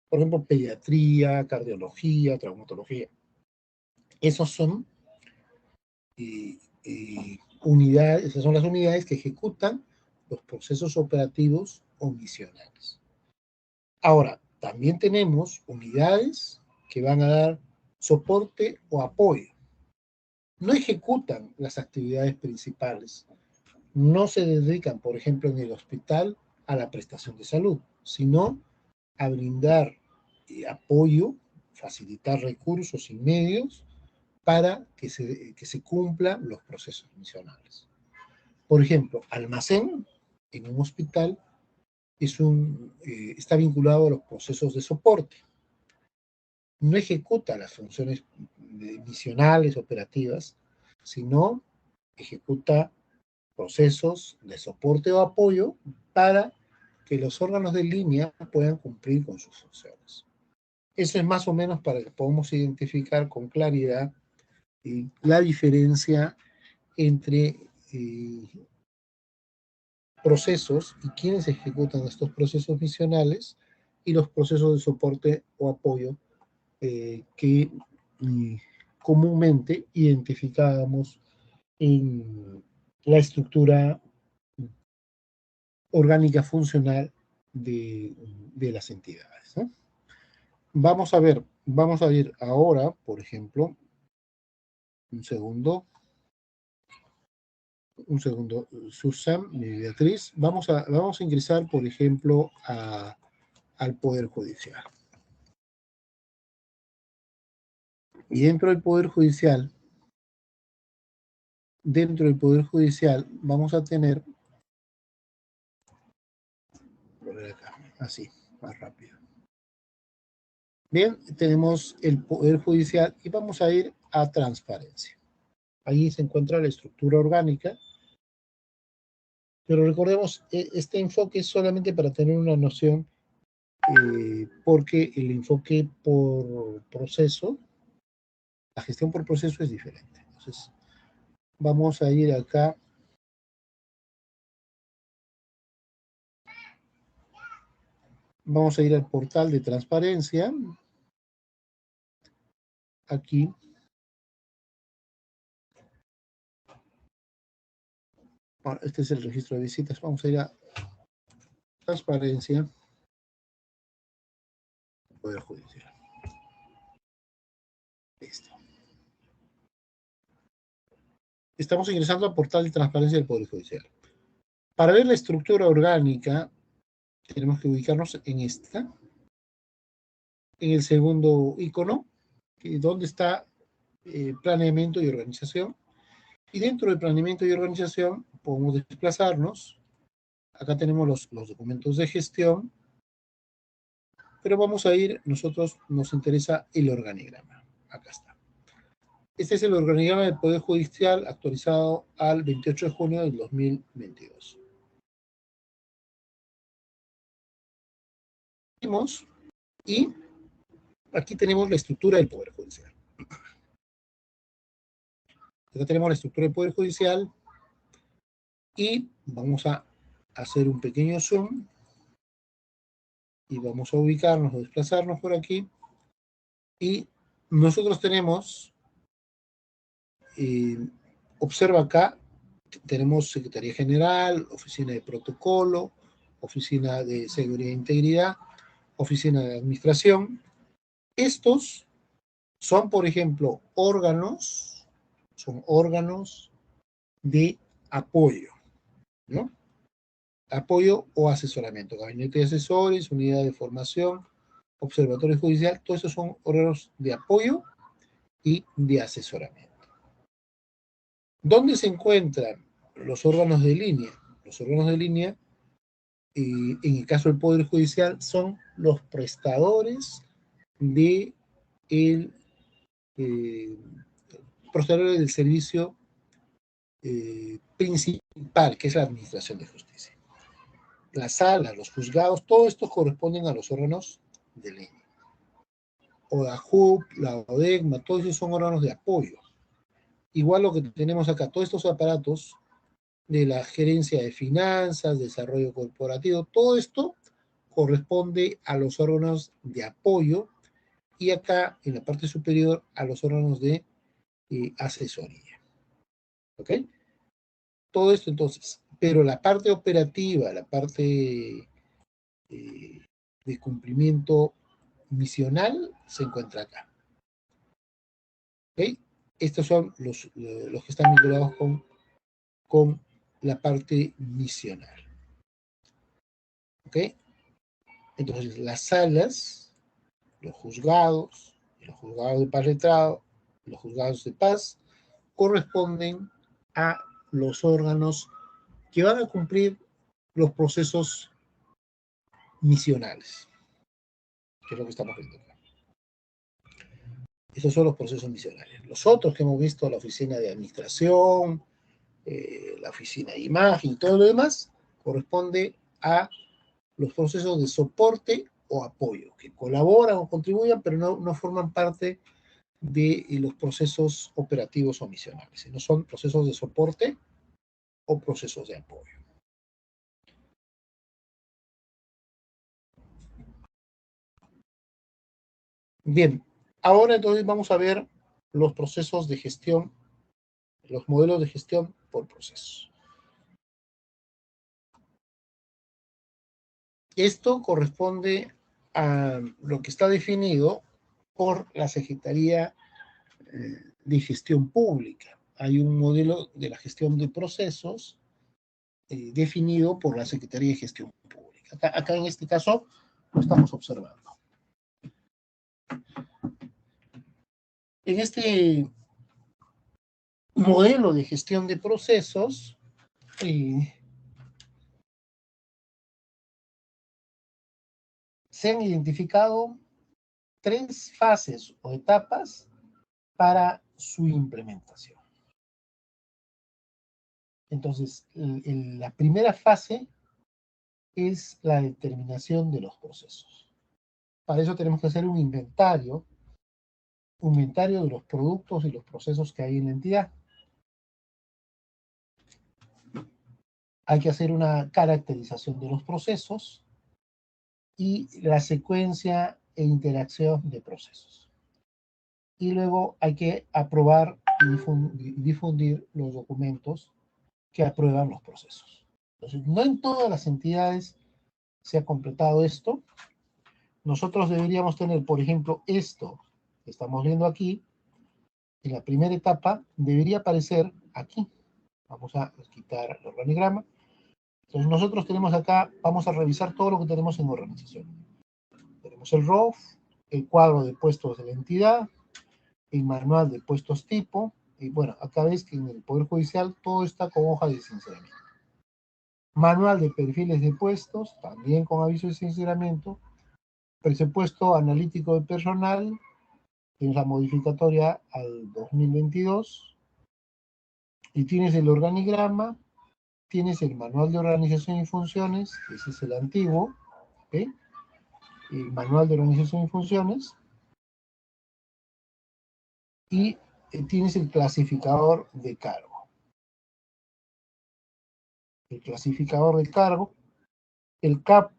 Por ejemplo, pediatría, cardiología, traumatología. Esos son unidades, esas son las unidades que ejecutan los procesos operativos o misionales. Ahora, también tenemos unidades que van a dar soporte o apoyo. No ejecutan las actividades principales. No se dedican, por ejemplo, en el hospital a la prestación de salud, sino a brindar apoyo, facilitar recursos y medios para que se cumplan los procesos misionales. Por ejemplo, almacén en un hospital está vinculado a los procesos de soporte. No ejecuta las funciones misionales, operativas, sino ejecuta procesos de soporte o apoyo para que los órganos de línea puedan cumplir con sus funciones. Eso es más o menos para que podamos identificar con claridad la diferencia entre procesos y quienes ejecutan estos procesos misionales y los procesos de soporte o apoyo que comúnmente identificábamos en la estructura orgánica funcional de las entidades, ¿no? Vamos a ver ahora, por ejemplo, un segundo, Susan, Beatriz, vamos a ingresar, por ejemplo, al Poder Judicial. Y dentro del Poder Judicial vamos a tener, así, más rápido. Bien, tenemos el Poder Judicial y vamos a ir a transparencia. Ahí se encuentra la estructura orgánica, pero recordemos, este enfoque es solamente para tener una noción, porque el enfoque por proceso, la gestión por proceso es diferente. Entonces, vamos a ir acá. Vamos a ir al portal de transparencia. Aquí. Bueno, este es el registro de visitas. Vamos a ir a transparencia. Poder Judicial. Listo. Estamos ingresando al portal de transparencia del Poder Judicial. Para ver la estructura orgánica, tenemos que ubicarnos en esta, en el segundo icono, donde está planeamiento y organización. Y dentro de planeamiento y organización podemos desplazarnos. Acá tenemos los documentos de gestión, pero vamos a ir, nosotros nos interesa el organigrama. Acá está. Este es el organigrama del Poder Judicial actualizado al 28 de junio del 2022. Y aquí tenemos la estructura del Poder Judicial. Acá tenemos la estructura del Poder Judicial y vamos a hacer un pequeño zoom y vamos a ubicarnos o desplazarnos por aquí. Y nosotros tenemos, observa acá, tenemos Secretaría General, Oficina de Protocolo, Oficina de Seguridad e Integridad, Oficina de Administración. Estos son, por ejemplo, órganos de apoyo, ¿no? Apoyo o asesoramiento, gabinete de asesores, unidad de formación, observatorio judicial, todos esos son órganos de apoyo y de asesoramiento. ¿Dónde se encuentran los órganos de línea? Los órganos de línea, en el caso del Poder Judicial, son los prestadores de prestadores del servicio principal, que es la Administración de Justicia. Las salas, los juzgados, todo esto corresponden a los órganos de línea. O la JUP, la ODEGMA, todos esos son órganos de apoyo. Igual lo que tenemos acá, todos estos aparatos de la gerencia de finanzas, desarrollo corporativo, todo esto corresponde a los órganos de apoyo y acá en la parte superior a los órganos de asesoría. ¿Ok? Todo esto entonces, pero la parte operativa, la parte de cumplimiento misional se encuentra acá. ¿Ok? Estos son los que están vinculados con la parte misional. ¿Ok? Entonces, las salas, los juzgados de paz letrado, los juzgados de paz, corresponden a los órganos que van a cumplir los procesos misionales, que es lo que estamos viendo acá. Esos son los procesos misionales. Los otros que hemos visto, la oficina de administración, la oficina de imagen y todo lo demás, corresponde a los procesos de soporte o apoyo, que colaboran o contribuyan, pero no forman parte de los procesos operativos o misionales, sino son procesos de soporte o procesos de apoyo. Bien, ahora entonces vamos a ver los procesos de gestión, los modelos de gestión por procesos. Esto corresponde a lo que está definido por la Secretaría de Gestión Pública. Hay un modelo de la gestión de procesos definido por la Secretaría de Gestión Pública. Acá en este caso lo estamos observando. En este modelo de gestión de procesos, se han identificado 3 fases o etapas para su implementación. Entonces, la primera fase es la determinación de los procesos. Para eso tenemos que hacer un inventario de los productos y los procesos que hay en la entidad. Hay que hacer una caracterización de los procesos y la secuencia e interacción de procesos. Y luego hay que aprobar y difundir los documentos que aprueban los procesos. Entonces, no en todas las entidades se ha completado esto. Nosotros deberíamos tener, por ejemplo, esto que estamos viendo aquí, en la primera etapa debería aparecer aquí. Vamos a quitar el organigrama. Entonces nosotros tenemos acá, vamos a revisar todo lo que tenemos en organización. Tenemos el ROF, el cuadro de puestos de la entidad, el manual de puestos tipo, y bueno, acá ves que en el Poder Judicial todo está con hoja de sinceramiento. Manual de perfiles de puestos, también con aviso de sinceramiento. Presupuesto analítico de personal, tienes la modificatoria al 2022, y tienes el organigrama, tienes el manual de organización y funciones, ese es el antiguo, ¿ok? El manual de organización y funciones, y tienes el clasificador de cargo. El clasificador de cargo, el CAP,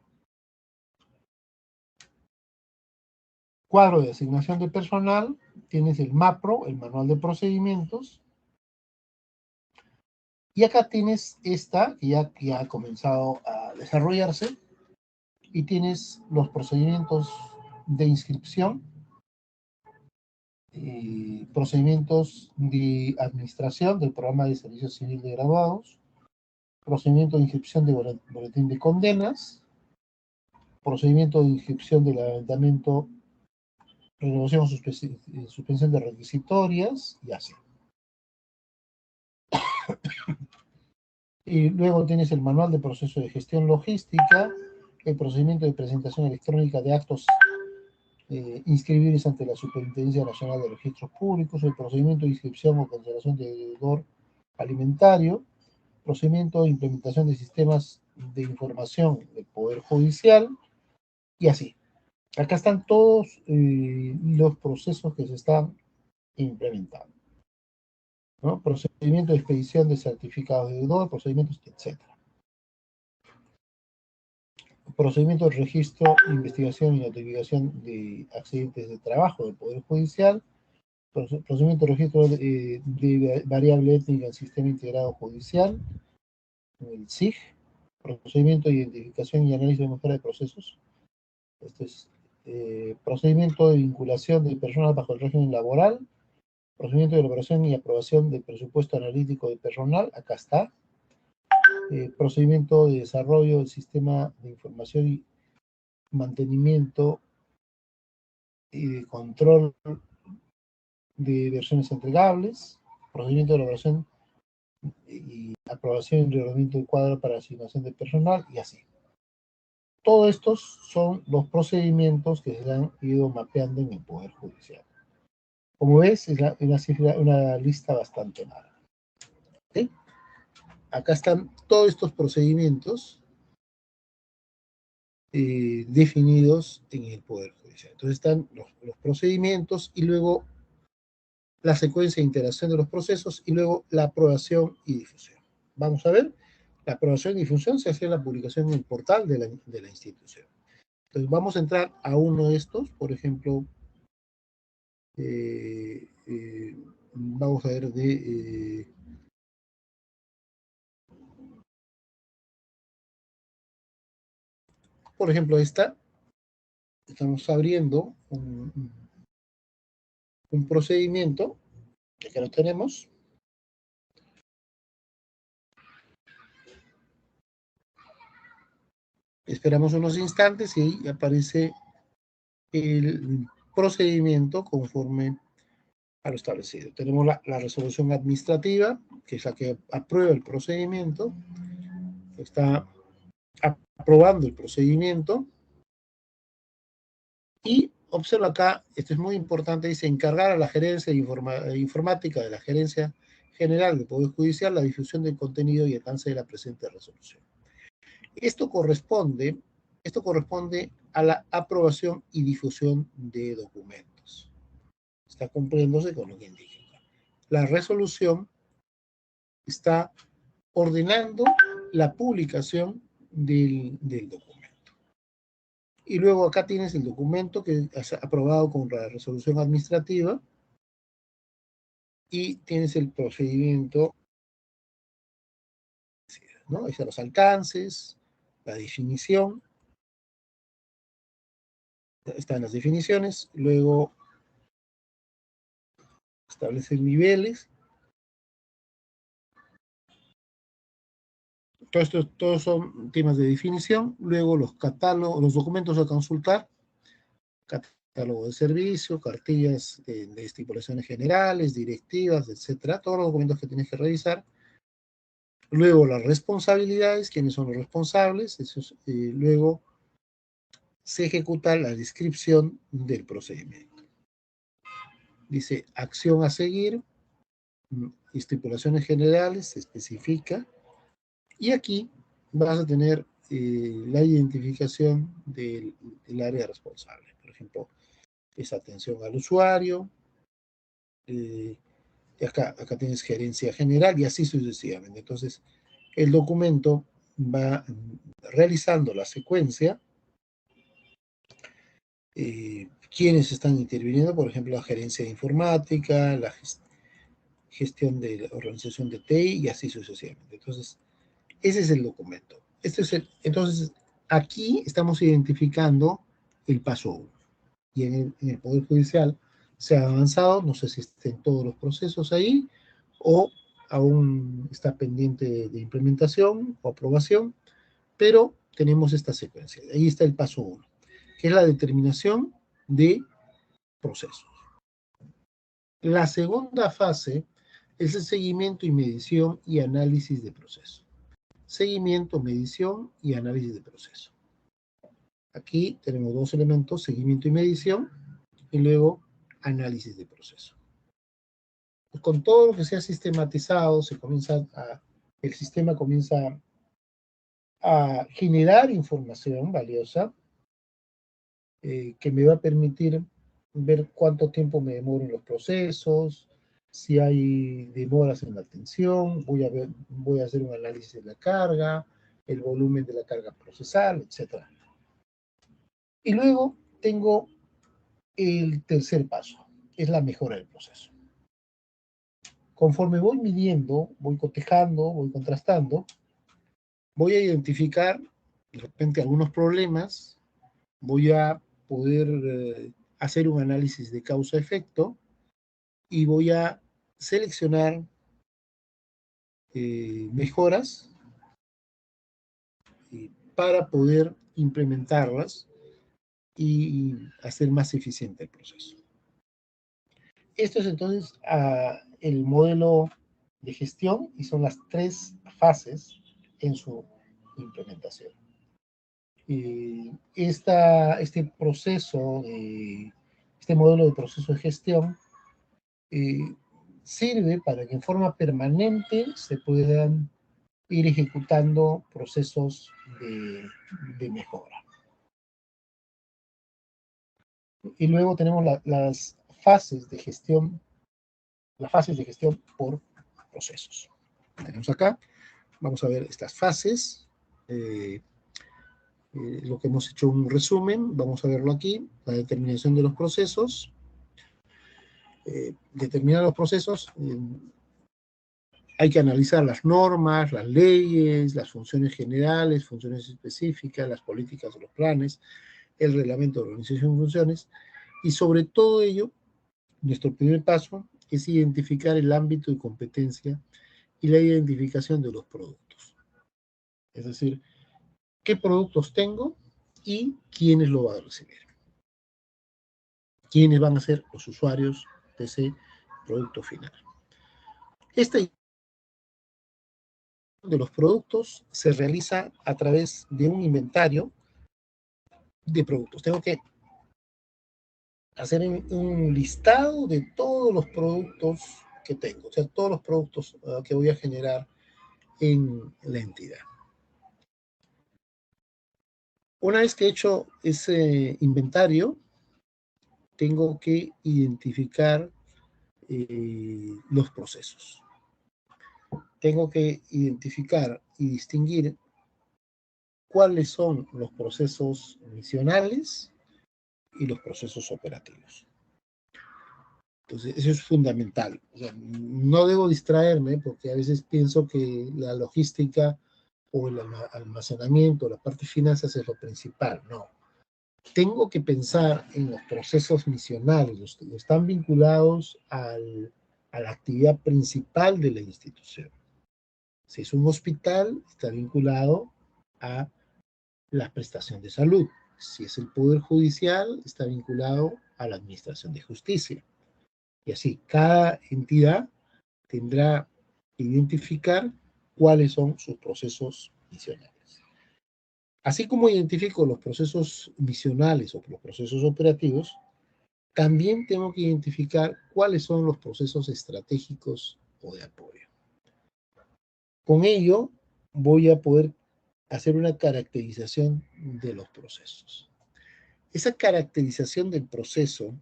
cuadro de asignación de personal, tienes el MAPRO, el manual de procedimientos, y acá tienes esta, que ya ha comenzado a desarrollarse, y tienes los procedimientos de inscripción, procedimientos de administración del programa de servicio civil de graduados, procedimiento de inscripción de boletín de condenas, procedimiento de inscripción del aventamiento, renovación o suspensión de requisitorias, y así. Y luego tienes el manual de proceso de gestión logística, el procedimiento de presentación electrónica de actos inscribibles ante la Superintendencia Nacional de Registros Públicos, el procedimiento de inscripción o cancelación de deudor alimentario, procedimiento de implementación de sistemas de información del Poder Judicial, y así. Acá están todos los procesos que se están implementando, ¿no? Procedimiento de expedición de certificados de deudor, procedimientos, etc. Procedimiento de registro, investigación y notificación de accidentes de trabajo del Poder Judicial, procedimiento de registro de variable étnica en sistema integrado judicial, el SIG, procedimiento de identificación y análisis de mejora de procesos. Este es procedimiento de vinculación de personal bajo el régimen laboral, procedimiento de elaboración y aprobación del presupuesto analítico de personal, acá está. Procedimiento de desarrollo del sistema de información y mantenimiento y de control de versiones entregables, procedimiento de elaboración y aprobación y reglamento de cuadro para asignación de personal, y así. Todos estos son los procedimientos que se han ido mapeando en el Poder Judicial. Como ves, es una lista bastante larga. ¿Sí? Acá están todos estos procedimientos definidos en el Poder Judicial. Entonces están los procedimientos y luego la secuencia de interacción de los procesos y luego la aprobación y difusión. Vamos a ver, la aprobación y difusión se hace en la publicación en el portal de la institución. Entonces vamos a entrar a uno de estos, por ejemplo, vamos a ver por ejemplo, estamos abriendo un procedimiento, que lo tenemos. Esperamos unos instantes y ahí aparece el procedimiento conforme a lo establecido. Tenemos la resolución administrativa, que es la que aprueba el procedimiento, está aprobando el procedimiento, y observa acá, esto es muy importante, dice encargar a la gerencia informática de la Gerencia General del Poder Judicial la difusión del contenido y alcance de la presente resolución. Esto corresponde a la aprobación y difusión de documentos. Está cumpliéndose con lo que indica. La resolución está ordenando la publicación del documento. Y luego acá tienes el documento que es aprobado con la resolución administrativa y tienes el procedimiento, ¿no? Ahí están los alcances, la definición, están las definiciones, luego establecer niveles. Todos son temas de definición. Luego los catálogos, los documentos a consultar, catálogo de servicio, cartillas de estipulaciones generales, directivas, etcétera, todos los documentos que tienes que revisar. Luego las responsabilidades, quiénes son los responsables, luego se ejecuta la descripción del procedimiento. Dice acción a seguir, estipulaciones generales, se especifica, y aquí vas a tener la identificación del área responsable. Por ejemplo, es atención al usuario, acá tienes gerencia general y así sucesivamente. Entonces, el documento va realizando la secuencia, quiénes están interviniendo, por ejemplo, la gerencia de informática, la gestión de la organización de TI y así sucesivamente. Entonces, ese es el documento. Entonces, aquí estamos identificando el paso 1. Y en el Poder Judicial se ha avanzado, no sé si estén todos los procesos ahí o aún está pendiente de implementación o aprobación, pero tenemos esta secuencia. Ahí está el paso 1, que es la determinación de procesos. La segunda fase es el seguimiento y medición y análisis de proceso. Seguimiento, medición y análisis de proceso. Aquí tenemos dos elementos, seguimiento y medición, y luego análisis de proceso. Pues con todo lo que sea sistematizado, el sistema comienza a generar información valiosa que me va a permitir ver cuánto tiempo me demoro en los procesos, si hay demoras en la atención, voy a hacer un análisis de la carga, el volumen de la carga procesal, etc. Y luego tengo el tercer paso, es la mejora del proceso. Conforme voy midiendo, voy cotejando, voy contrastando, voy a identificar de repente algunos problemas, voy a poder hacer un análisis de causa-efecto y voy a seleccionar mejoras para poder implementarlas y hacer más eficiente el proceso. Esto es entonces el modelo de gestión y son las 3 fases en su implementación. Este modelo de proceso de gestión sirve para que en forma permanente se puedan ir ejecutando procesos de mejora. Y luego tenemos las fases de gestión, por procesos. Tenemos acá, vamos a ver estas fases. Lo que hemos hecho un resumen, vamos a verlo aquí, la determinación de los procesos. Determinar los procesos, hay que analizar las normas, las leyes, las funciones generales, funciones específicas, las políticas o los planes, el reglamento de organización de funciones, y sobre todo ello, nuestro primer paso es identificar el ámbito de competencia y la identificación de los productos. Es decir, qué productos tengo y quiénes lo van a recibir. Quiénes van a ser los usuarios de ese producto final. Esta de los productos se realiza a través de un inventario de productos. Tengo que hacer un listado de todos los productos que tengo, o sea, todos los productos que voy a generar en la entidad. Una vez que he hecho ese inventario, tengo que identificar los procesos. Tengo que identificar y distinguir cuáles son los procesos misionales y los procesos operativos. Entonces, eso es fundamental. O sea, no debo distraerme porque a veces pienso que la logística o el almacenamiento, la parte de finanzas es lo principal. No. Tengo que pensar en los procesos misionales, los que están vinculados al a la actividad principal de la institución. Si es un hospital, está vinculado a la prestación de salud. Si es el Poder Judicial, está vinculado a la administración de justicia. Y así, cada entidad tendrá que identificar cuáles son sus procesos misionales. Así como identifico los procesos misionales o los procesos operativos, también tengo que identificar cuáles son los procesos estratégicos o de apoyo. Con ello, voy a poder hacer una caracterización de los procesos. Esa caracterización del proceso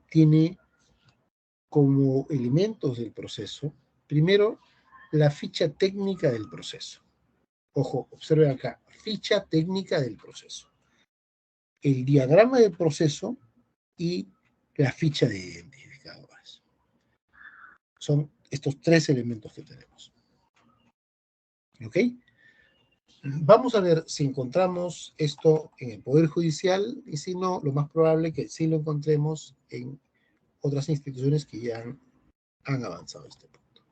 tiene como elementos del proceso, primero, la ficha técnica del proceso. Ojo, observe acá, ficha técnica del proceso. El diagrama del proceso y la ficha de identificadores. Son estos tres elementos que tenemos. ¿Ok? Vamos a ver si encontramos esto en el Poder Judicial y si no, lo más probable es que sí lo encontremos en otras instituciones que ya han avanzado a este punto.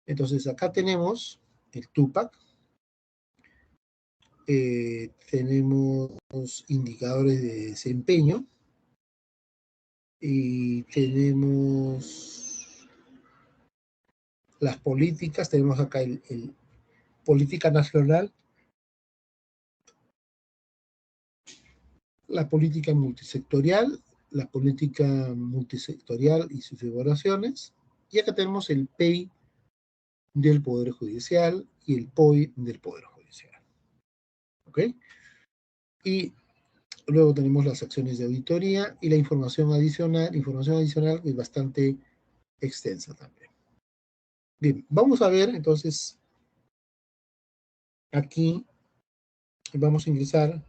Entonces, acá tenemos el TUPAC, tenemos indicadores de desempeño y tenemos las políticas, tenemos acá el política nacional, la política multisectorial y sus evaluaciones, y acá tenemos el PEI del Poder Judicial y el POI del Poder Judicial. ¿Ok? Y luego tenemos las acciones de auditoría y la información adicional que es bastante extensa también. Bien, vamos a ver entonces, aquí vamos a ingresar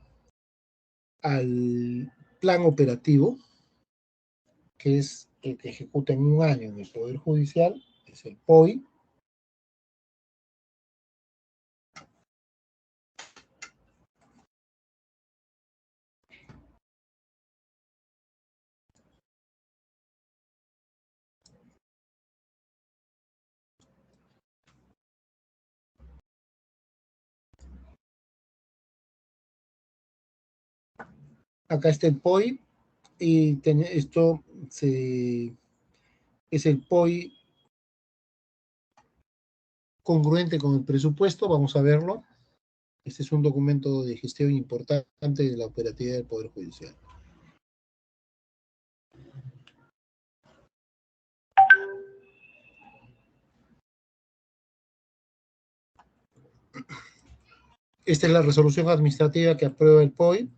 al plan operativo, que es el que ejecuta en un año en el Poder Judicial, es el POI. Acá está el POI, y esto es el POI congruente con el presupuesto, vamos a verlo. Este es un documento de gestión importante de la operatividad del Poder Judicial. Esta es la resolución administrativa que aprueba el POI.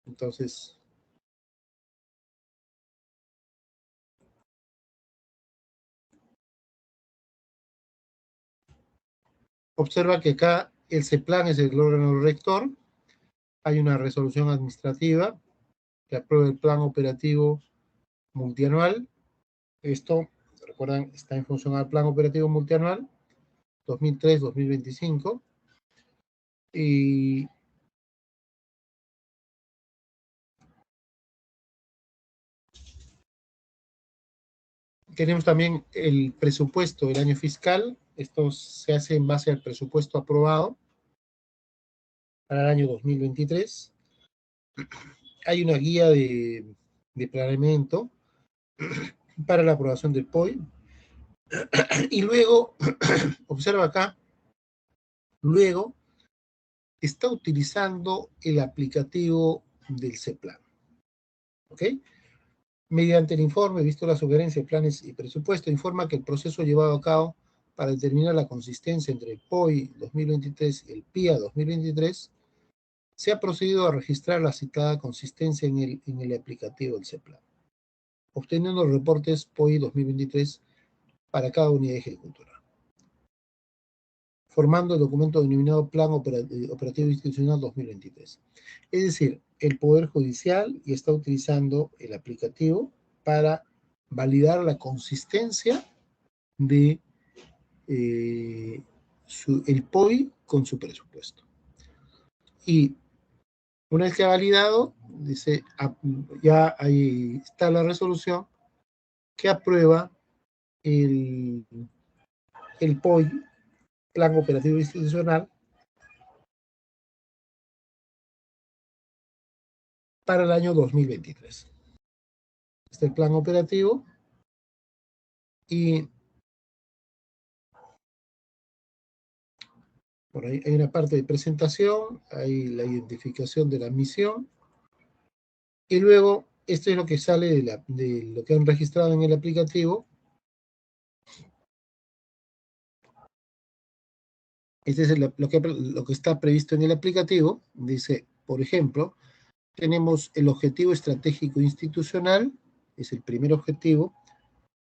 Entonces, observa que acá el CEPLAN es el órgano rector. Hay una resolución administrativa que aprueba el plan operativo multianual. Esto, recuerdan, está en función al plan operativo multianual 2003-2025. Y tenemos también el presupuesto del año fiscal. Esto se hace en base al presupuesto aprobado para el año 2023. Hay una guía de planeamiento para la aprobación del POI. Y luego, observa acá, luego está utilizando el aplicativo del CEPLAN. ¿Ok? Mediante el informe, visto la sugerencia de planes y presupuesto, informa que el proceso llevado a cabo para determinar la consistencia entre el POI 2023 y el PIA 2023, se ha procedido a registrar la citada consistencia en el aplicativo del CEPLAN, obteniendo los reportes POI 2023 para cada unidad ejecutora, formando el documento denominado Plan Operativo Institucional 2023. Es decir, el Poder Judicial ya está utilizando el aplicativo para validar la consistencia de el POI con su presupuesto. Y una vez que ha validado, dice, ya ahí está la resolución, que aprueba el POI, Plan Operativo Institucional, para el año 2023. Este es el plan operativo y por ahí hay una parte de presentación, hay la identificación de la misión y luego esto es lo que sale de lo que han registrado en el aplicativo. Este es lo que está previsto en el aplicativo. Dice, por ejemplo, tenemos el objetivo estratégico institucional, es el primer objetivo,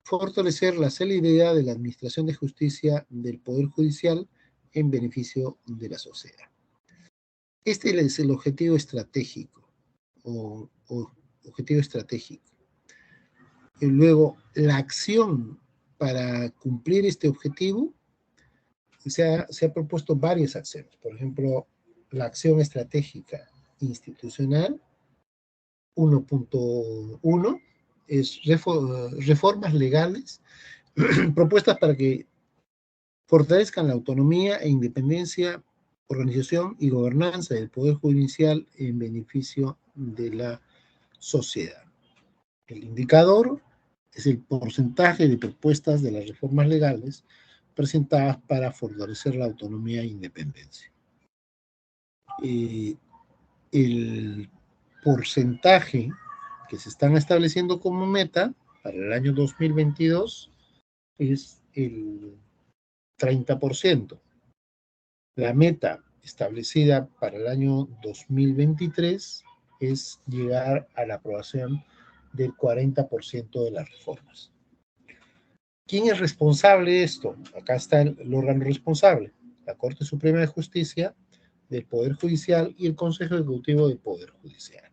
fortalecer la celeridad de la administración de justicia del Poder Judicial en beneficio de la sociedad. Este es el objetivo estratégico o objetivo estratégico. Y luego, la acción para cumplir este objetivo, se ha propuesto varias acciones. Por ejemplo, la acción estratégica institucional 1.1 es reformas legales propuestas para que fortalezcan la autonomía e independencia, organización y gobernanza del Poder Judicial en beneficio de la sociedad. El indicador es el porcentaje de propuestas de las reformas legales presentadas para fortalecer la autonomía e independencia. El porcentaje que se están estableciendo como meta para el año 2022 es el 30%. La meta establecida para el año 2023 es llegar a la aprobación del 40% de las reformas. ¿Quién es responsable de esto? Acá está el órgano responsable, la Corte Suprema de Justicia del Poder Judicial y el Consejo Ejecutivo del Poder Judicial.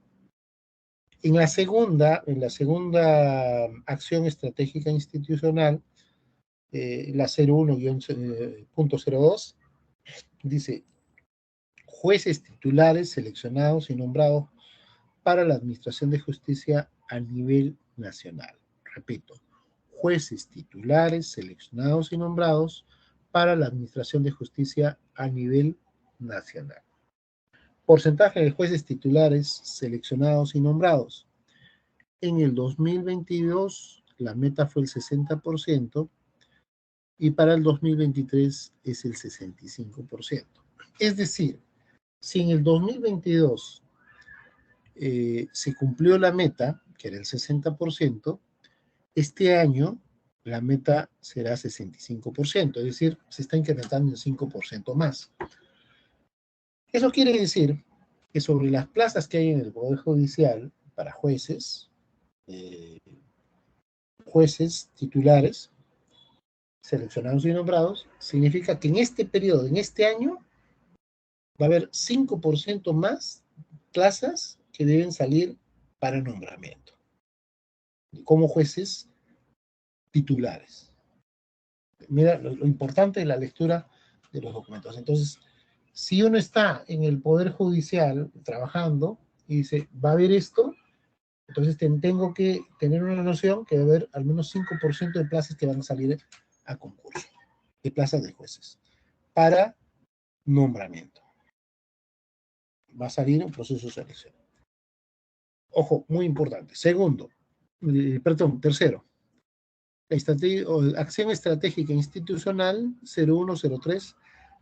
En la segunda acción estratégica institucional, la 01-.02, dice, jueces titulares seleccionados y nombrados para la administración de justicia a nivel nacional. Repito, jueces titulares seleccionados y nombrados para la administración de justicia a nivel nacional. Porcentaje de jueces titulares seleccionados y nombrados. En el 2022 la meta fue el 60% y para el 2023 es el 65%. Es decir, si en el 2022 se cumplió la meta, que era el 60%, este año la meta será 65%, es decir, se está incrementando en 5% más. Eso quiere decir que sobre las plazas que hay en el Poder Judicial para jueces titulares, seleccionados y nombrados, significa que en este periodo, en este año, va a haber 5% más plazas que deben salir para nombramiento como jueces titulares. Mira, lo importante es la lectura de los documentos. Entonces, si uno está en el Poder Judicial trabajando y dice, va a haber esto, entonces tengo que tener una noción que va a haber al menos 5% de plazas que van a salir a concurso, de plazas de jueces, para nombramiento. Va a salir un proceso de selección. Ojo, muy importante. Tercero, la acción estratégica institucional 0103,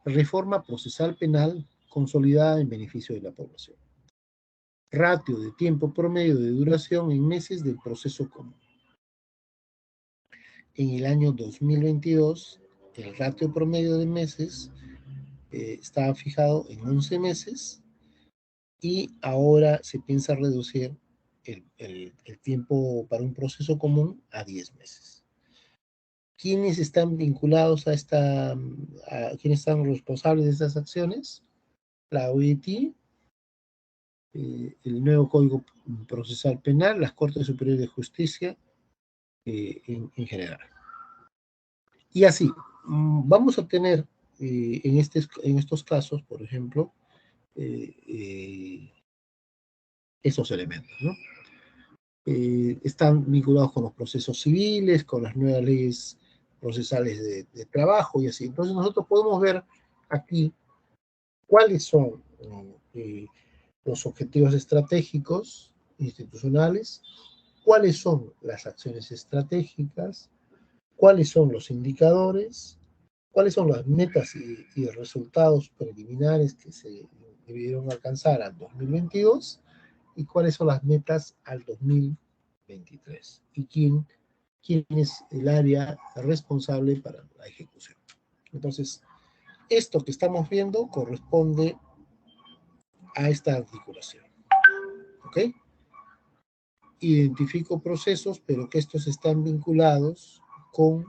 reforma procesal penal consolidada en beneficio de la población. Ratio de tiempo promedio de duración en meses del proceso común. En el año 2022, el ratio promedio de meses estaba fijado en 11 meses y ahora se piensa reducir el tiempo para un proceso común a 10 meses. ¿Quiénes están vinculados quiénes están responsables de estas acciones? La OIT, el nuevo Código Procesal Penal, las Cortes Superiores de Justicia en general. Y así, vamos a obtener en estos casos, por ejemplo, esos elementos, ¿no? están vinculados con los procesos civiles, con las nuevas leyes procesales de trabajo y así. Entonces nosotros podemos ver aquí cuáles son los objetivos estratégicos institucionales, cuáles son las acciones estratégicas, cuáles son los indicadores, cuáles son las metas y resultados preliminares que se debieron alcanzar al 2022 y cuáles son las metas al 2023 y quién es el área responsable para la ejecución. Entonces, esto que estamos viendo corresponde a esta articulación. ¿Ok? Identifico procesos, pero que estos están vinculados con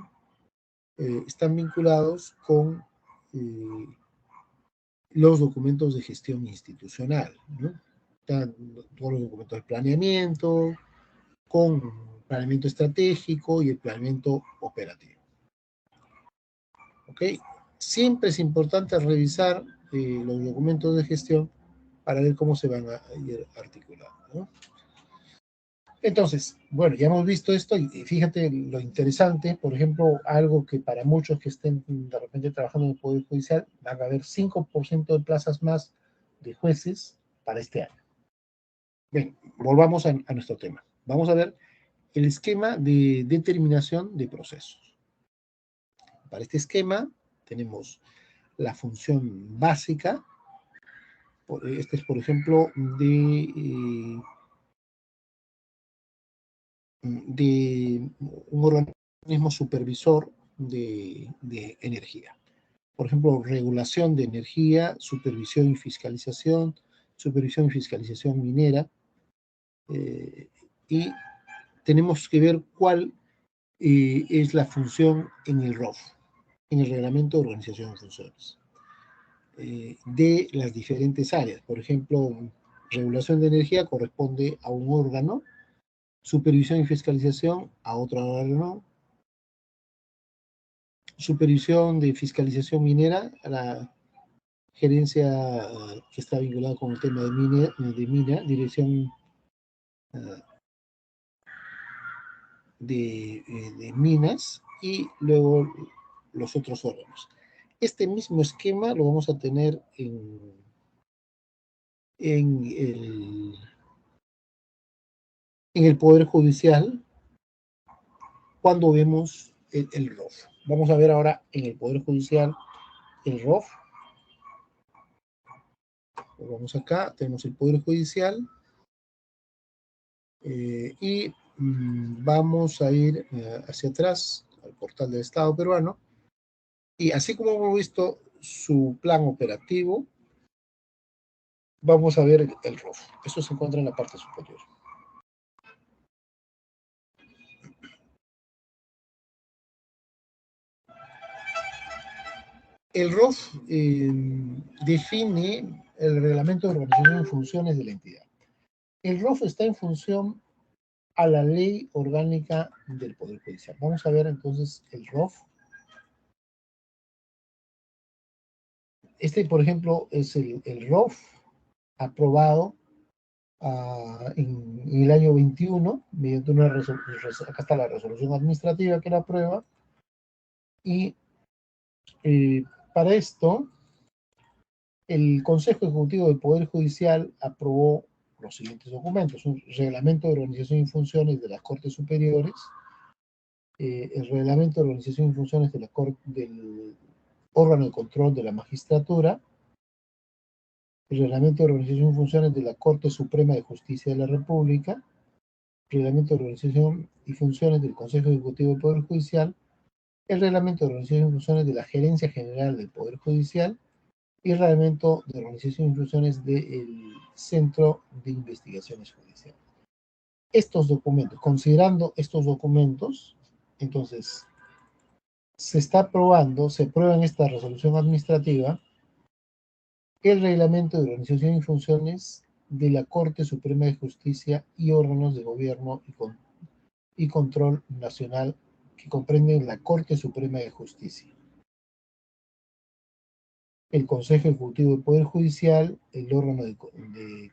los documentos de gestión institucional, ¿no? Están todos los documentos de planeamiento, con planeamiento estratégico y el planeamiento operativo. ¿Ok? Siempre es importante revisar los documentos de gestión para ver cómo se van a ir articulando, ¿no? Entonces, bueno, ya hemos visto esto y fíjate lo interesante, por ejemplo, algo que para muchos que estén de repente trabajando en el Poder Judicial, van a haber 5% de plazas más de jueces para este año. Bien, volvamos a nuestro tema. Vamos a ver el esquema de determinación de procesos. Para este esquema tenemos la función básica, este es por ejemplo de un organismo supervisor de energía. Por ejemplo, regulación de energía, supervisión y fiscalización minera, y tenemos que ver cuál es la función en el ROF, en el Reglamento de Organización de Funciones, de las diferentes áreas. Por ejemplo, regulación de energía corresponde a un órgano, supervisión y fiscalización a otro órgano, supervisión de fiscalización minera a la gerencia que está vinculada con el tema de mina, dirección de minas y luego los otros órganos. Este mismo esquema lo vamos a tener en el Poder Judicial cuando vemos el ROF. Vamos a ver ahora en el Poder Judicial el ROF. Vamos acá, tenemos el Poder Judicial y vamos a ir hacia atrás al portal del Estado peruano y así como hemos visto su plan operativo, vamos a ver el ROF. Eso se encuentra en la parte superior. El ROF define el reglamento de organización y funciones de la entidad. El ROF está en función a la ley orgánica del Poder Judicial. Vamos a ver entonces el ROF. Este, por ejemplo, es el ROF aprobado en el año 21, mediante una resolución, acá está la resolución administrativa que la aprueba, y para esto, el Consejo Ejecutivo del Poder Judicial aprobó los siguientes documentos: un reglamento de organización y funciones de las Cortes Superiores, el reglamento de organización y funciones del órgano de control de la magistratura, el reglamento de organización y funciones de la Corte Suprema de Justicia de la República, el reglamento de organización y funciones del Consejo Ejecutivo del Poder Judicial, el reglamento de organización y funciones de la Gerencia General del Poder Judicial y el reglamento de organización y funciones del Centro de Investigaciones Judiciales. Estos documentos, considerando estos documentos, entonces se aprueba en esta resolución administrativa el reglamento de organización y funciones de la Corte Suprema de Justicia y órganos de gobierno y control nacional que comprenden la Corte Suprema de Justicia. el Consejo Ejecutivo del Poder Judicial, el órgano de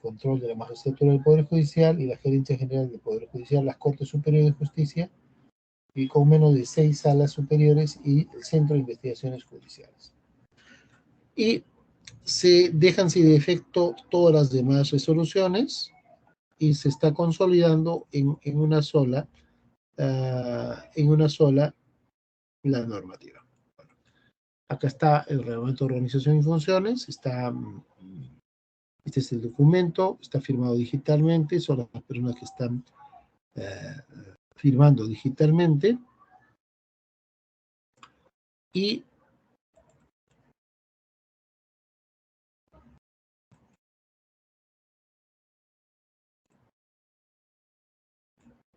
control de la magistratura del Poder Judicial y la Gerencia General del Poder Judicial, las Cortes Superiores de Justicia, y con menos de 6 salas superiores y el Centro de Investigaciones Judiciales. Y se dejan sin efecto todas las demás resoluciones y se está consolidando en una sola la normativa. Bueno, acá está el reglamento de organización y funciones, este es el documento, está firmado digitalmente, son las personas que están firmando digitalmente, y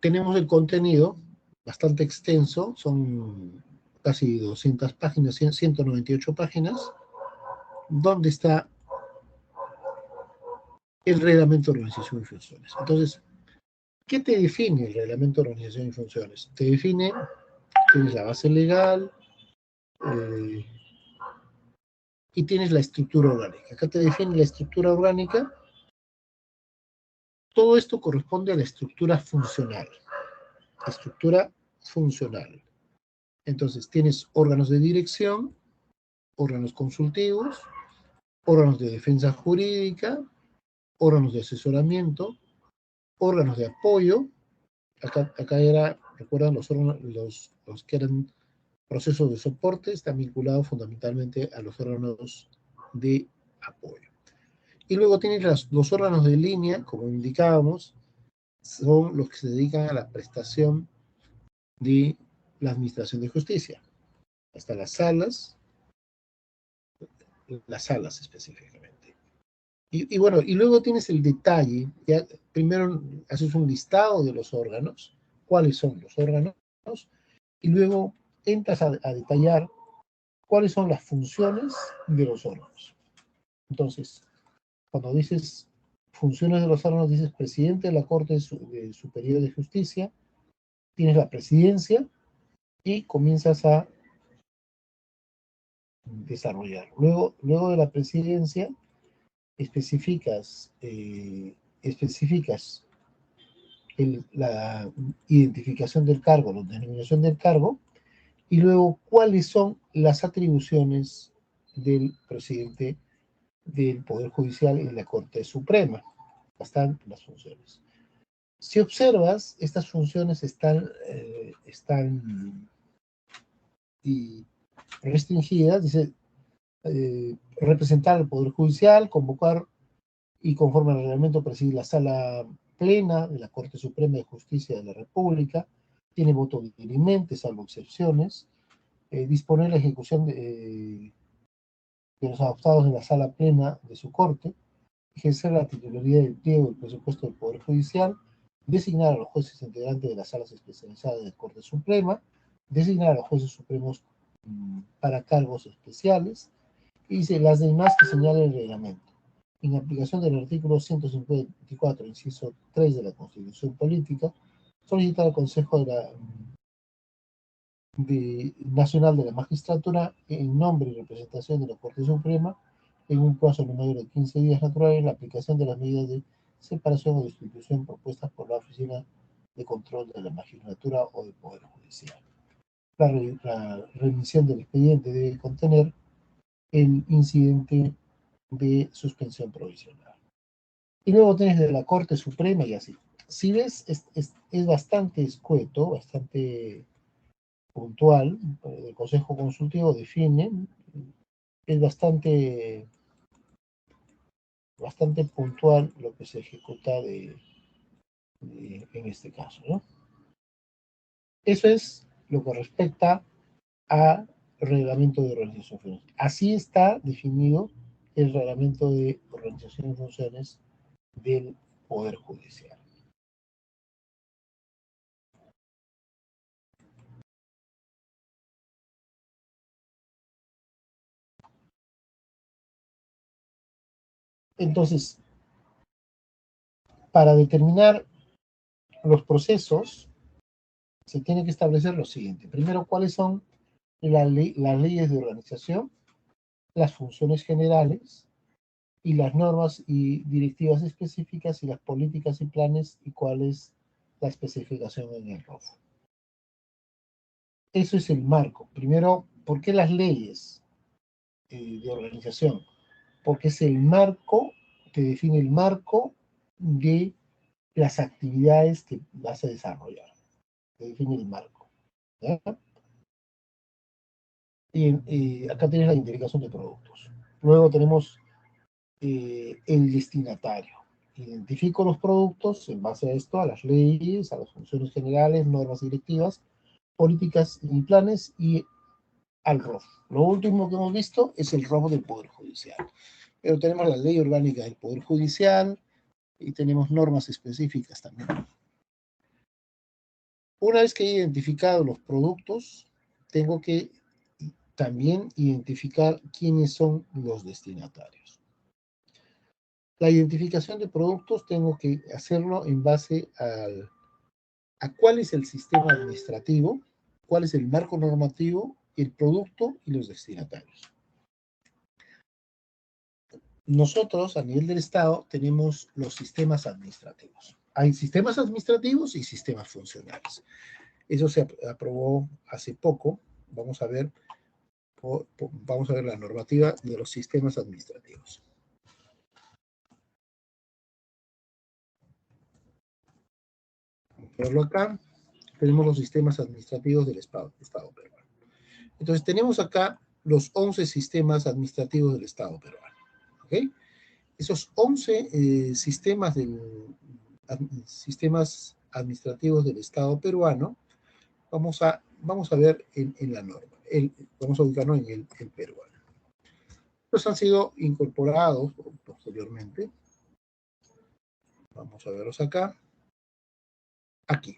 tenemos el contenido bastante extenso, son casi 200 páginas, 198 páginas, donde está el reglamento de organización y funciones. Entonces, ¿qué te define el reglamento de organización y funciones? Te define, tienes la base legal y tienes la estructura orgánica. Acá te define la estructura orgánica. Todo esto corresponde a la estructura funcional. Estructura funcional. Entonces, tienes órganos de dirección, órganos consultivos, órganos de defensa jurídica, órganos de asesoramiento, órganos de apoyo. Acá era, recuerdan, los que eran procesos de soporte, están vinculados fundamentalmente a los órganos de apoyo. Y luego tienes los órganos de línea, como indicábamos, son los que se dedican a la prestación de la administración de justicia. Hasta las salas específicamente. Y bueno, y luego tienes el detalle, ya primero haces un listado de los órganos, cuáles son los órganos, y luego entras a detallar cuáles son las funciones de los órganos. Entonces, cuando dices funciones de los órganos, dices presidente de la Corte Superior de Justicia, tienes la presidencia y comienzas a desarrollar. Luego de la presidencia, especificas la identificación del cargo, la denominación del cargo, y luego cuáles son las atribuciones del presidente del Poder Judicial en la Corte Suprema. Están las funciones. Si observas, estas funciones están restringidas, dice, representar al Poder Judicial, convocar y conforme al reglamento presidir la sala plena de la Corte Suprema de Justicia de la República, tiene voto dirimente, salvo excepciones, disponer la ejecución de los adoptados en la sala plena de su corte, ejercer la titularidad del pliego del presupuesto del Poder Judicial, designar a los jueces integrantes de las salas especializadas de la Corte Suprema, designar a los jueces supremos para cargos especiales, y dice las demás que señala el reglamento. En aplicación del artículo 154, inciso 3 de la Constitución Política, solicitar al Consejo Nacional de la Magistratura, en nombre y representación de la Corte Suprema, en un plazo no mayor de 15 días naturales, la aplicación de las medidas de separación o destitución propuestas por la Oficina de Control de la Magistratura o del Poder Judicial. La remisión del expediente debe contener el incidente de suspensión provisional. Y luego tienes de la Corte Suprema y así. Si ves, es bastante escueto, bastante puntual. El Consejo Consultivo define, es bastante puntual lo que se ejecuta en este caso, ¿no? Eso es lo que respecta a reglamento de organización y funciones. Así está definido el reglamento de organización y funciones del Poder Judicial. Entonces, para determinar los procesos, se tiene que establecer lo siguiente. Primero, ¿cuáles son las leyes de organización? las funciones generales y las normas y directivas específicas y las políticas y planes y cuál es la especificación en el ROF. Eso es el marco. Primero, ¿por qué las leyes de organización? Porque es el marco que define el marco de las actividades que vas a desarrollar. Que define el marco. ¿Ya? Y acá tienes la identificación de productos. Luego tenemos el destinatario. Identifico los productos en base a esto, a las leyes, a las funciones generales, normas directivas, políticas y planes y al ROF. Lo último que hemos visto es el ROF del Poder Judicial. Pero tenemos la ley orgánica del Poder Judicial y tenemos normas específicas también. Una vez que he identificado los productos, tengo que también identificar quiénes son los destinatarios. La identificación de productos tengo que hacerlo en base a cuál es el sistema administrativo, cuál es el marco normativo, el producto y los destinatarios. Nosotros, a nivel del Estado, tenemos los sistemas administrativos. Hay sistemas administrativos y sistemas funcionales. Eso se aprobó hace poco. Vamos a ver la normativa de los sistemas administrativos. Vamos a verlo acá. Tenemos los sistemas administrativos del Estado peruano. Entonces, tenemos acá los 11 sistemas administrativos del Estado peruano. ¿Okay? Esos 11 sistemas administrativos del Estado peruano, vamos a ver en la norma. Vamos a ubicarnos en el peruano. Estos han sido incorporados posteriormente. Vamos a verlos acá. Aquí.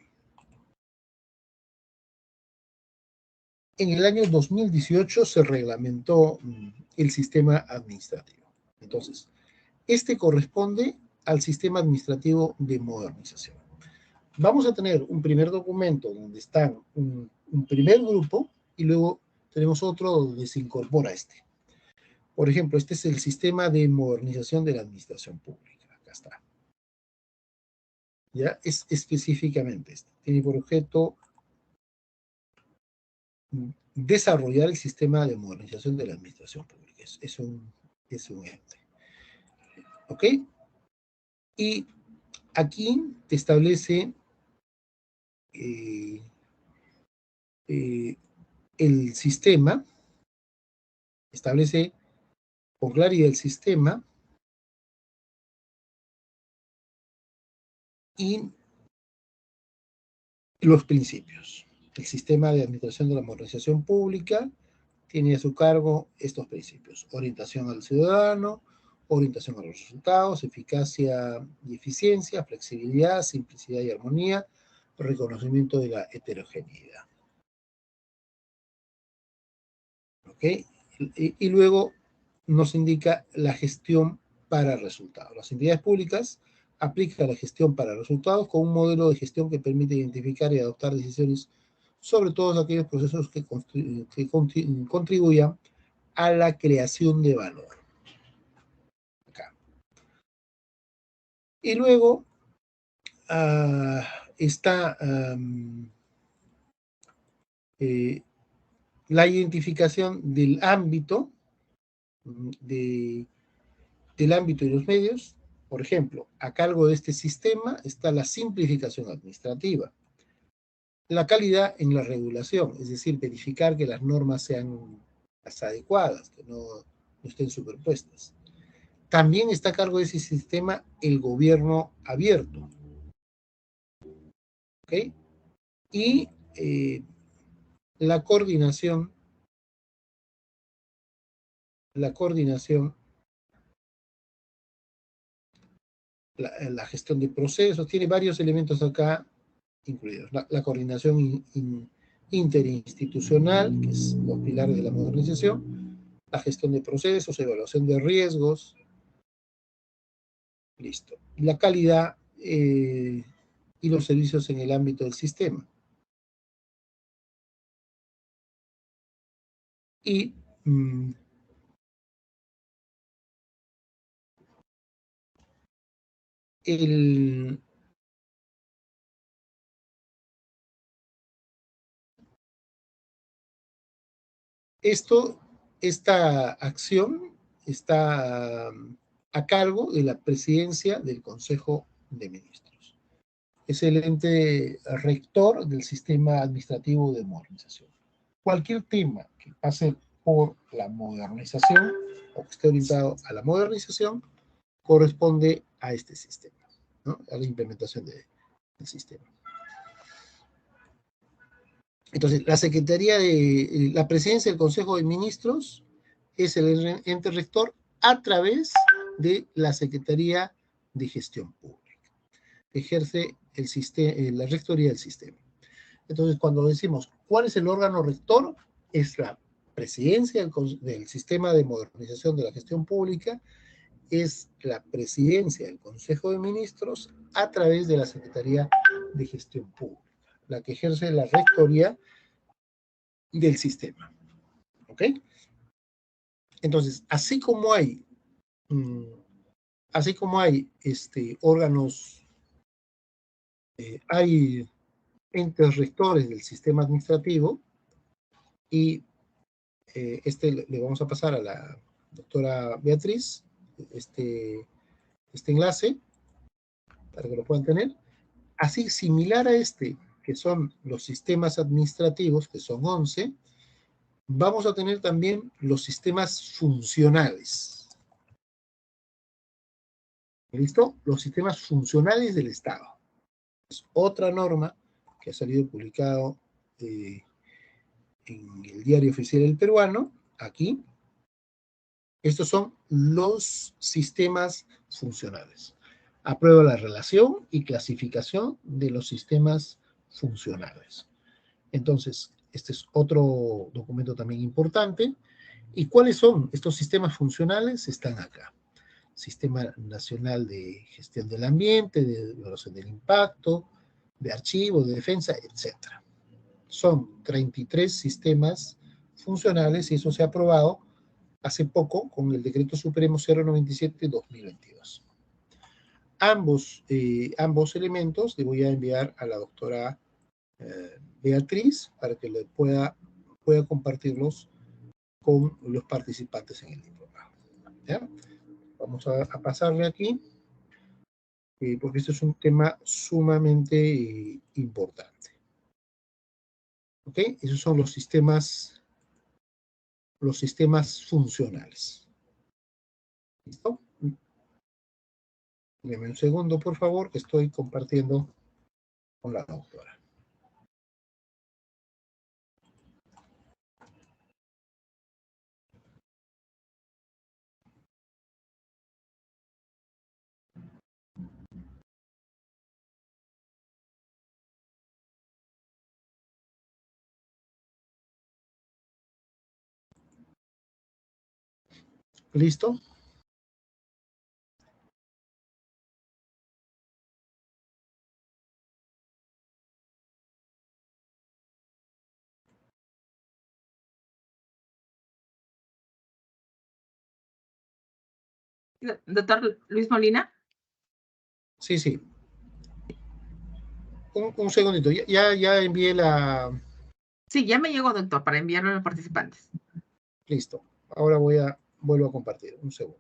En el año 2018 se reglamentó el sistema administrativo. Entonces, este corresponde al sistema administrativo de modernización. Vamos a tener un primer documento donde está un primer grupo y luego tenemos otro donde se incorpora este. Por ejemplo, este es el sistema de modernización de la administración pública. Acá está. Ya es específicamente este. Tiene por objeto desarrollar el sistema de modernización de la administración pública. Es un ente. ¿Ok? Y aquí te establece el sistema, establece con claridad el sistema y los principios. El sistema de administración de la modernización pública tiene a su cargo estos principios: orientación al ciudadano, orientación a los resultados, eficacia y eficiencia, flexibilidad, simplicidad y armonía, reconocimiento de la heterogeneidad. ¿Ok? Y luego nos indica la gestión para resultados. Las entidades públicas aplican la gestión para resultados con un modelo de gestión que permite identificar y adoptar decisiones sobre todos aquellos procesos que contribuyan a la creación de valor. Acá. Y luego está la identificación del ámbito, del ámbito y los medios. Por ejemplo, a cargo de este sistema está la simplificación administrativa, la calidad en la regulación, es decir, verificar que las normas sean las adecuadas, que no estén superpuestas. También está a cargo de ese sistema el gobierno abierto. ¿Ok? Y la coordinación, la gestión de procesos, tiene varios elementos acá incluidos. La coordinación interinstitucional, que es los pilares de la modernización, la gestión de procesos, evaluación de riesgos, listo. La calidad y los servicios en el ámbito del sistema. Y el, esta acción está a cargo de la presidencia del Consejo de Ministros. Es el ente rector del sistema administrativo de modernización. Cualquier tema que pase por la modernización o que esté orientado a la modernización corresponde a este sistema, ¿no? A la implementación del sistema. Entonces, la presidencia del Consejo de Ministros es el ente rector a través de la Secretaría de Gestión Pública. Ejerce la rectoría del sistema. Entonces, cuando decimos cuál es el órgano rector, es la presidencia del sistema de modernización de la gestión pública, es la presidencia del Consejo de Ministros a través de la Secretaría de Gestión Pública, la que ejerce la rectoría del sistema. ¿Ok? Entonces, así como hay órganos, hay entes rectores del sistema administrativo, y le vamos a pasar a la doctora Beatriz este enlace para que lo puedan tener. Así, similar a que son los sistemas administrativos, que son 11, vamos a tener también los sistemas funcionales. ¿Listo? Los sistemas funcionales del Estado. Es otra norma que ha salido publicado en el Diario Oficial del Peruano, aquí. Estos son los sistemas funcionales. Aprueba la relación y clasificación de los sistemas funcionales. Entonces, este es otro documento también importante. ¿Y cuáles son estos sistemas funcionales? Están acá. Sistema Nacional de Gestión del Ambiente, de Evaluación del Impacto, de Archivo, de Defensa, etc. Son 33 sistemas funcionales y eso se ha aprobado hace poco con el Decreto Supremo 097-2022. Ambos elementos le voy a enviar a la doctora Beatriz para que le pueda compartirlos con los participantes en el diplomado. ¿Ya? Vamos a pasarle aquí, porque este es un tema sumamente importante. ¿Ok? Esos son los sistemas funcionales. ¿Listo? Deme un segundo, por favor, que estoy compartiendo con la doctora. ¿Listo? Doctor Luis Molina. Sí, sí. Un segundito. Ya envié la... Sí, ya me llegó, doctor, para enviarlo a los participantes. Listo. Ahora vuelvo a compartir. Un segundo.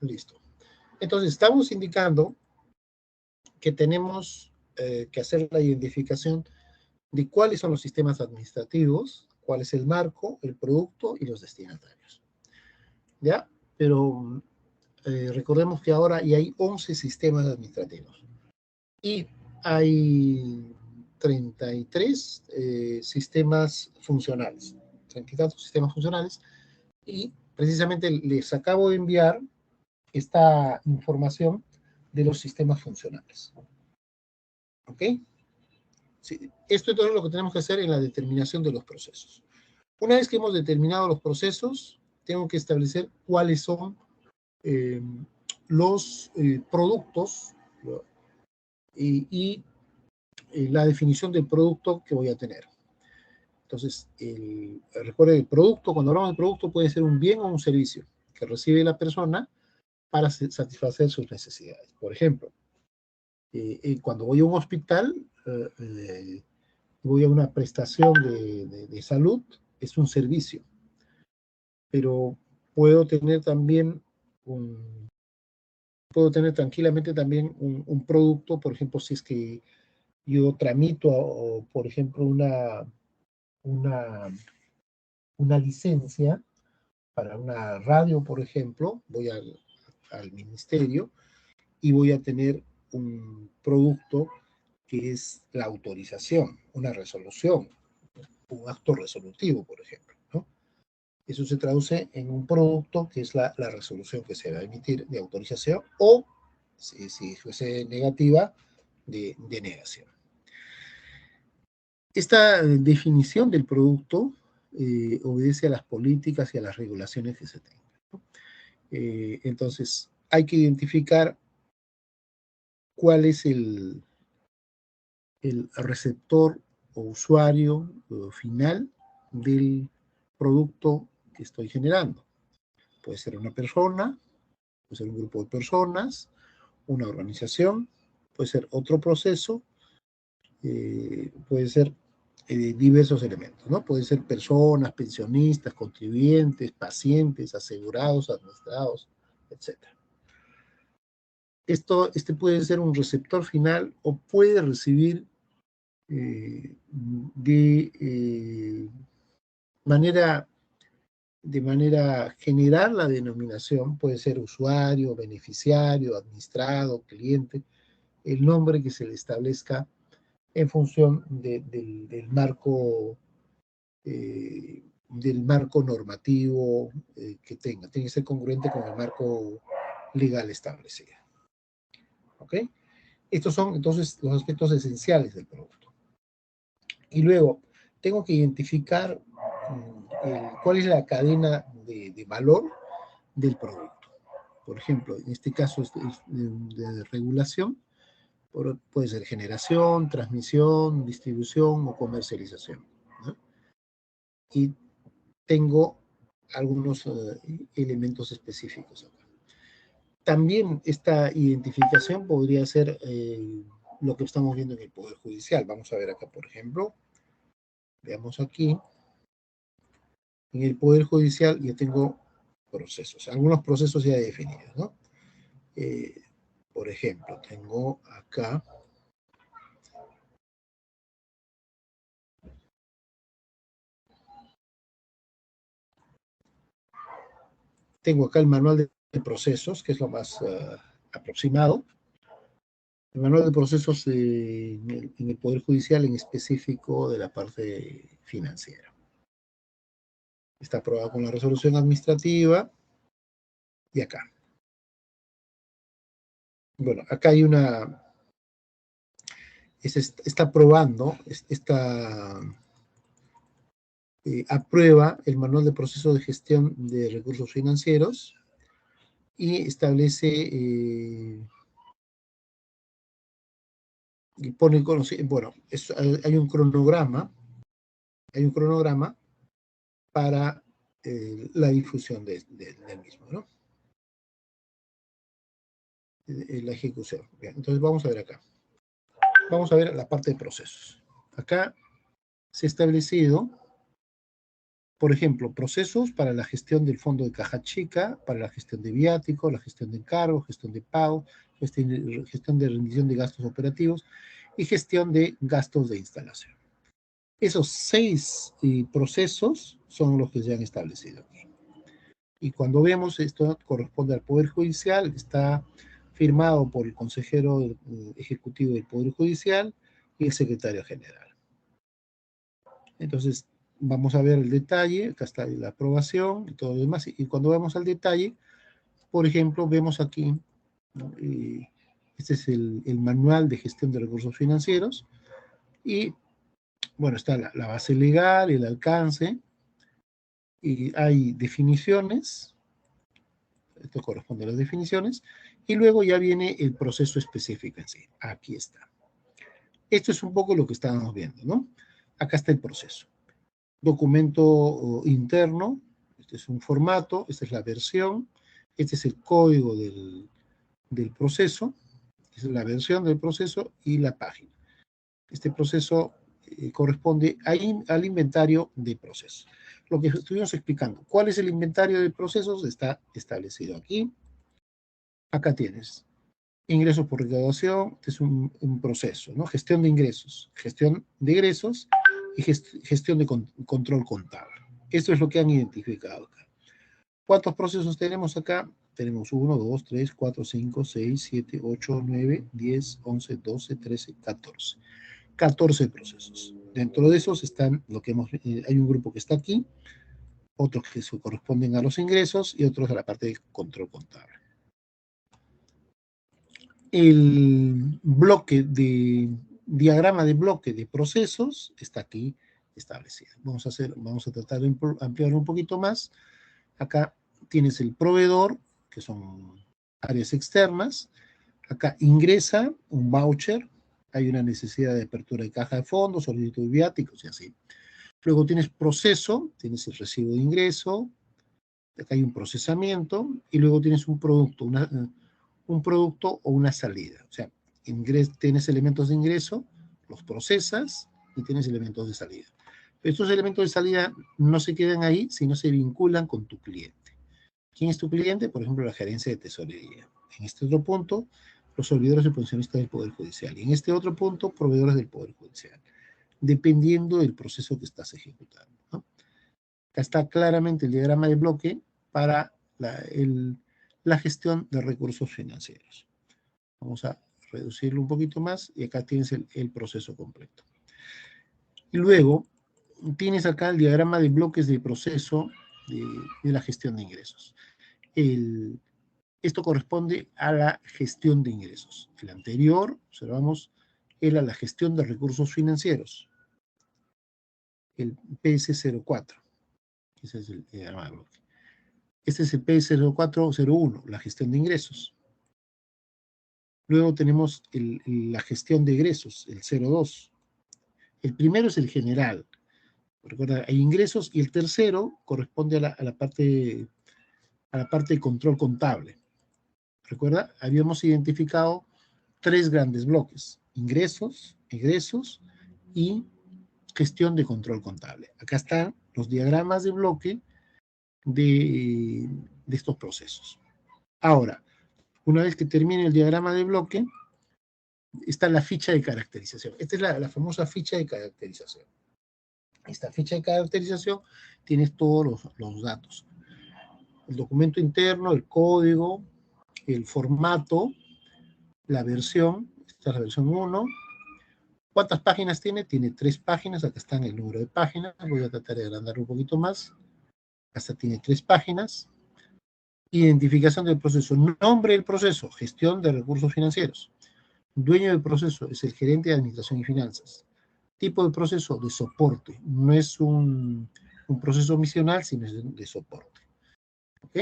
Listo. Entonces, estamos indicando que tenemos que hacer la identificación de cuáles son los sistemas administrativos, cuál es el marco, el producto y los destinatarios. ¿Ya? Pero recordemos que ahora ya hay 11 sistemas administrativos y hay 33 sistemas funcionales, 30 y tantos sistemas funcionales, y precisamente les acabo de enviar esta información de los sistemas funcionales. ¿Ok? Sí, esto es todo lo que tenemos que hacer en la determinación de los procesos. Una vez que hemos determinado los procesos, tengo que establecer cuáles son los productos y la definición del producto que voy a tener. Entonces, recuerden, el producto, cuando hablamos de producto, puede ser un bien o un servicio que recibe la persona para satisfacer sus necesidades. Por ejemplo, cuando voy a un hospital, voy a una prestación de salud, es un servicio, pero puedo tener también puedo tener tranquilamente también un producto, por ejemplo, si es que yo tramito, por ejemplo, una, una licencia para una radio, por ejemplo, voy al ministerio y voy a tener un producto que es la autorización, una resolución, un acto resolutivo, por ejemplo, ¿no? Eso se traduce en un producto que es la resolución que se va a emitir de autorización o, si fuese negativa, de negación. Esta definición del producto obedece a las políticas y a las regulaciones que se tengan, ¿no? Entonces, hay que identificar cuál es el receptor o usuario final del producto que estoy generando. Puede ser una persona, puede ser un grupo de personas, una organización, puede ser otro proceso, puede ser diversos elementos, ¿no? Pueden ser personas, pensionistas, contribuyentes, pacientes, asegurados, administrados, etc. Este puede ser un receptor final o puede recibir de manera general la denominación, puede ser usuario, beneficiario, administrado, cliente, el nombre que se le establezca en función del marco normativo que tenga. Tiene que ser congruente con el marco legal establecido. ¿Ok? Estos son entonces los aspectos esenciales del producto. Y luego, tengo que identificar cuál es la cadena de valor del producto. Por ejemplo, en este caso es de regulación, puede ser generación, transmisión, distribución o comercialización, ¿no? Y tengo algunos elementos específicos acá. También esta identificación podría ser lo que estamos viendo en el Poder Judicial. Vamos a ver acá, por ejemplo, veamos aquí, en el Poder Judicial yo tengo procesos, algunos procesos ya definidos, ¿no? Por ejemplo, tengo acá el manual de procesos, que es lo más aproximado. El manual de procesos en el Poder Judicial, en específico de la parte financiera. Está aprobado con la resolución administrativa y acá. Bueno, acá hay está aprobando, aprueba el manual de proceso de gestión de recursos financieros y establece y pone, bueno, hay un cronograma para la difusión del mismo, ¿no? La ejecución. Bien, entonces vamos a ver acá. Vamos a ver la parte de procesos. Acá se ha establecido, por ejemplo, procesos para la gestión del fondo de caja chica, para la gestión de viáticos, la gestión de encargos, gestión de pago, gestión de rendición de gastos operativos y gestión de gastos de instalación. Esos 6 procesos son los que se han establecido. Y cuando vemos esto, corresponde al Poder Judicial, está firmado por el consejero ejecutivo del Poder Judicial y el secretario general. Entonces, vamos a ver el detalle, acá está la aprobación y todo lo demás, y cuando vamos al detalle, por ejemplo, vemos aquí, ¿no? Este es el manual de gestión de recursos financieros, y bueno, está la base legal, el alcance, y hay definiciones, esto corresponde a las definiciones, y luego ya viene el proceso específico en sí. Aquí está. Esto es un poco lo que estábamos viendo, ¿no? Acá está el proceso. documento interno, este es un formato, esta es la versión, este es el código del proceso, esta es la versión del proceso y la página. Este proceso corresponde al inventario de procesos. Lo que estuvimos explicando, ¿cuál es el inventario de procesos? Está establecido aquí. Acá tienes ingresos por recaudación, este es un proceso, ¿no? Gestión de ingresos y gestión de control contable. Esto es lo que han identificado acá. ¿Cuántos procesos tenemos acá? Tenemos 1, 2, 3, 4, 5, 6, 7, 8, 9, 10, 11, 12, 13, 14. 14 procesos. Dentro de esos están lo que hay un grupo que está aquí, otros que se corresponden a los ingresos y otros a la parte de control contable. El diagrama de bloque de procesos está aquí establecido. Vamos a tratar de ampliar un poquito más. Acá tienes el proveedor, que son áreas externas. Acá ingresa un voucher, hay una necesidad de apertura de caja de fondos, solicitud de viáticos y así. Luego tienes proceso, tienes el recibo de ingreso, acá hay un procesamiento, y luego tienes un producto, un producto o una salida. O sea, tienes elementos de ingreso, los procesas y tienes elementos de salida. Pero estos elementos de salida no se quedan ahí, sino se vinculan con tu cliente. ¿Quién es tu cliente? Por ejemplo, la gerencia de tesorería. En este otro punto, los servidores y pensionistas del Poder Judicial. Y en este otro punto, proveedores del Poder Judicial, dependiendo del proceso que estás ejecutando, ¿no? Acá está claramente el diagrama de bloque para la gestión de recursos financieros. Vamos a reducirlo un poquito más y acá tienes el proceso completo. Y luego tienes acá el diagrama de bloques de proceso de la gestión de ingresos. Esto corresponde a la gestión de ingresos. El anterior, observamos, era la gestión de recursos financieros. El PS04. Ese es el diagrama de bloque. Este es el PS0401, la gestión de ingresos. Luego tenemos la gestión de egresos, el 02. El primero es el general. Recuerda, hay ingresos y el tercero corresponde a la parte de control contable. Recuerda, habíamos identificado 3 grandes bloques: ingresos, egresos y gestión de control contable. Acá están los diagramas de bloque de estos procesos. Ahora, una vez que termine el diagrama de bloque, está la ficha de caracterización. Esta es la famosa ficha de caracterización. Esta ficha de caracterización tienes todos los datos. El documento interno, el código, el formato, la versión. Esta es la versión 1. ¿Cuántas páginas tiene? Tiene 3 páginas. Acá están el número de páginas. Voy a tratar de agrandar un poquito más. Hasta tiene 3 páginas. Identificación del proceso. Nombre del proceso. Gestión de recursos financieros. Dueño del proceso es el gerente de administración y finanzas. Tipo de proceso de soporte. No es un proceso misional, sino es de soporte. ¿Ok?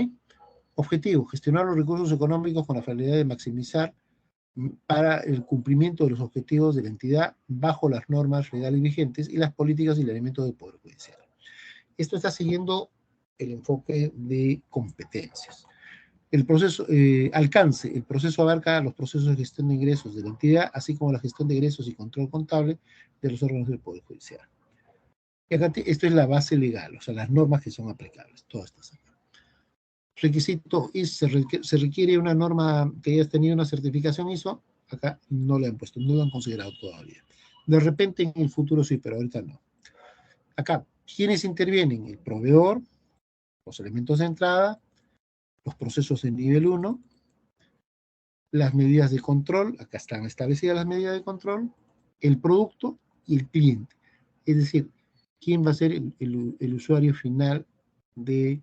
Objetivo: gestionar los recursos económicos con la finalidad de maximizar para el cumplimiento de los objetivos de la entidad bajo las normas legales vigentes y las políticas y elementos del Poder Judicial. Esto está siguiendo el enfoque de competencias. El proceso, alcance. El proceso abarca los procesos de gestión de ingresos de la entidad, así como la gestión de egresos y control contable de los órganos del Poder Judicial. Y acá esto es la base legal, o sea, las normas que son aplicables. Todas estas acá. Requisito ISO, se requiere una norma que hayas tenido una certificación ISO. Acá no la han puesto, no lo han considerado todavía. De repente en el futuro sí, pero ahorita no. Acá, ¿quiénes intervienen? El proveedor, los elementos de entrada, los procesos de nivel 1, las medidas de control, acá están establecidas las medidas de control, el producto y el cliente. Es decir, quién va a ser el usuario final de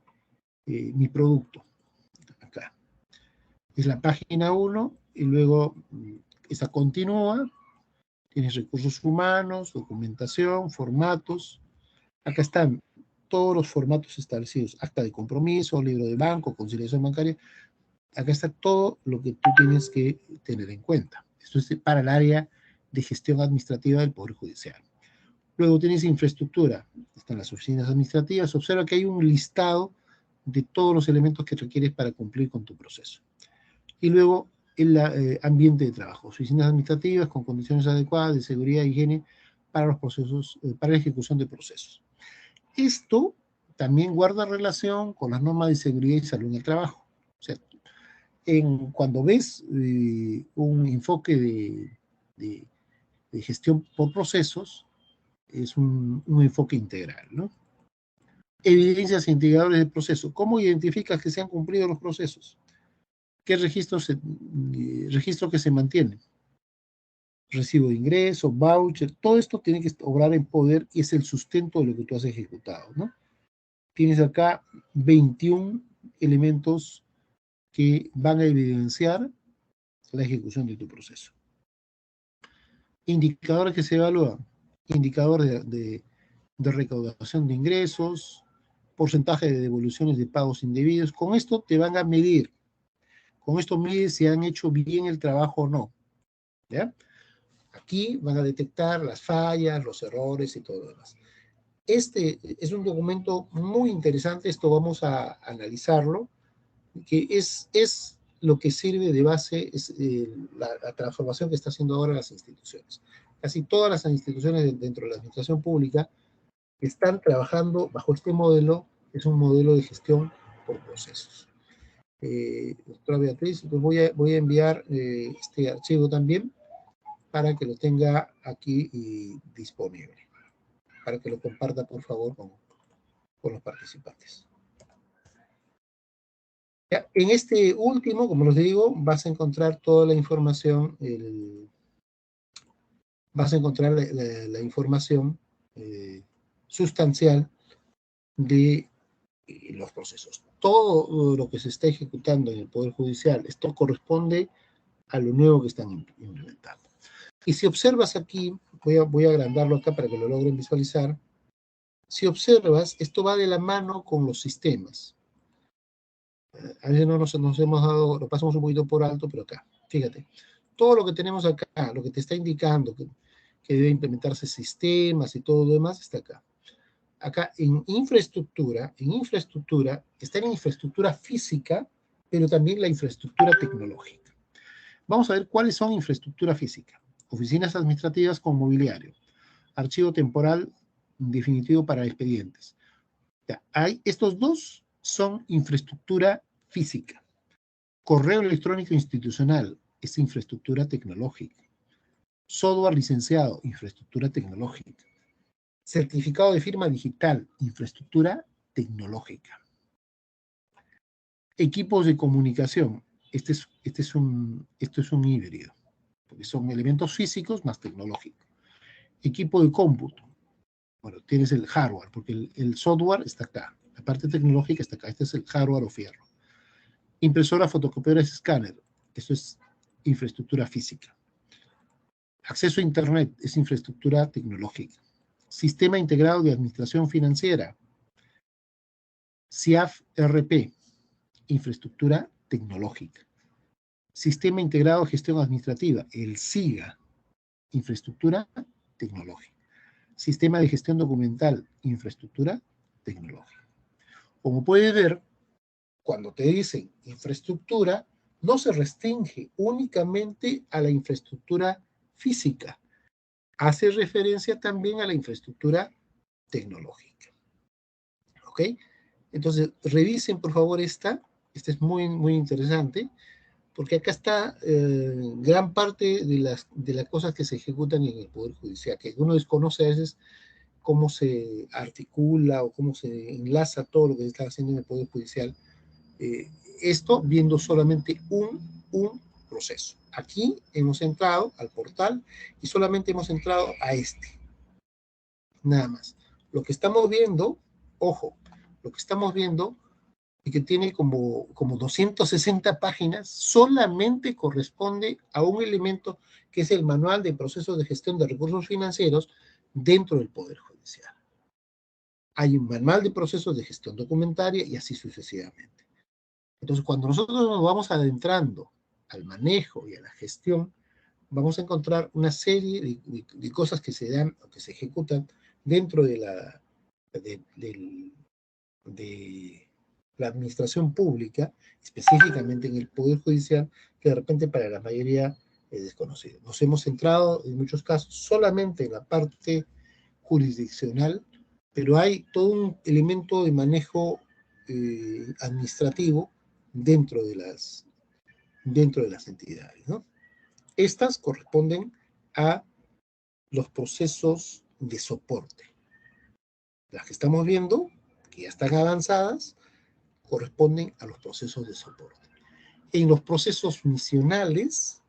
mi producto. Acá. Es la página 1 y luego esa continúa. Tienes recursos humanos, documentación, formatos. Acá están todos los formatos establecidos: acta de compromiso, libro de banco, conciliación bancaria. Acá está todo lo que tú tienes que tener en cuenta. Esto es para el área de gestión administrativa del Poder Judicial. Luego tienes infraestructura, están las oficinas administrativas. Observa que hay un listado de todos los elementos que requieres para cumplir con tu proceso. Y luego el ambiente de trabajo, oficinas administrativas con condiciones adecuadas de seguridad e higiene para los procesos, para la ejecución de procesos. Esto también guarda relación con las normas de seguridad y salud en el trabajo. O sea, cuando ves un enfoque de gestión por procesos, es un enfoque integral, ¿no? Evidencias e indicadores del proceso. ¿Cómo identificas que se han cumplido los procesos? ¿Qué registro que se mantiene? Recibo de ingreso, voucher, todo esto tiene que obrar en poder y es el sustento de lo que tú has ejecutado, ¿no? Tienes acá 21 elementos que van a evidenciar la ejecución de tu proceso. Indicadores que se evalúan. Indicador de recaudación de ingresos, porcentaje de devoluciones de pagos indebidos. Con esto te van a medir. Con esto mides si han hecho bien el trabajo o no. ¿Ya? Aquí van a detectar las fallas, los errores y todo lo demás. Este es un documento muy interesante, esto vamos a analizarlo, que es lo que sirve de base, es la transformación que está haciendo ahora las instituciones. Casi todas las instituciones dentro de la administración pública están trabajando bajo este modelo, es un modelo de gestión por procesos. Doctora Beatriz, pues voy a enviar este archivo también para que lo tenga aquí disponible, para que lo comparta, por favor, con los participantes. Ya, en este último, como les digo, vas a encontrar toda la información, vas a encontrar la información sustancial de los procesos. Todo lo que se está ejecutando en el Poder Judicial, esto corresponde a lo nuevo que están implementando. Y si observas aquí, voy a agrandarlo acá para que lo logren visualizar. Si observas, esto va de la mano con los sistemas. A veces no nos hemos dado, lo pasamos un poquito por alto, pero acá, fíjate, todo lo que tenemos acá, lo que te está indicando que debe implementarse sistemas y todo lo demás, está acá. Acá en infraestructura, está en infraestructura física, pero también la infraestructura tecnológica. Vamos a ver cuáles son infraestructura física. Oficinas administrativas con mobiliario, archivo temporal definitivo para expedientes. Ya, estos dos son infraestructura física. Correo electrónico institucional es infraestructura tecnológica. Software licenciado, infraestructura tecnológica. Certificado de firma digital, infraestructura tecnológica. Equipos de comunicación, esto es un híbrido, porque son elementos físicos más tecnológicos. Equipo de cómputo, bueno, tienes el hardware, porque el software está acá, la parte tecnológica está acá, este es el hardware o fierro. Impresora, fotocopiadora, escáner, esto es infraestructura física. Acceso a Internet es infraestructura tecnológica. Sistema integrado de administración financiera, SIAF-RP, infraestructura tecnológica. Sistema integrado de gestión administrativa, el SIGA, infraestructura tecnológica. Sistema de gestión documental, infraestructura tecnológica. Como puedes ver, cuando te dicen infraestructura, no se restringe únicamente a la infraestructura física. Hace referencia también a la infraestructura tecnológica. ¿Ok? Entonces, revisen por favor esta es muy, muy interesante, porque acá está gran parte de las cosas que se ejecutan en el Poder Judicial, que uno desconoce a veces cómo se articula o cómo se enlaza todo lo que se está haciendo en el Poder Judicial. Esto viendo solamente un proceso. Aquí hemos entrado al portal y solamente hemos entrado a este. Nada más. Lo que estamos viendo, ojo, lo que estamos viendo y que tiene como 260 páginas, solamente corresponde a un elemento que es el Manual de Procesos de Gestión de Recursos Financieros dentro del Poder Judicial. Hay un Manual de Procesos de Gestión Documentaria y así sucesivamente. Entonces, cuando nosotros nos vamos adentrando al manejo y a la gestión, vamos a encontrar una serie de cosas que se dan o que se ejecutan dentro de la administración pública, específicamente en el Poder Judicial, que de repente para la mayoría es desconocido. Nos hemos centrado en muchos casos solamente en la parte jurisdiccional, pero hay todo un elemento de manejo administrativo dentro de las entidades, ¿no? Estas corresponden a los procesos de soporte. Las que estamos viendo, que ya están avanzadas, corresponden a los procesos de soporte. En los procesos misionales,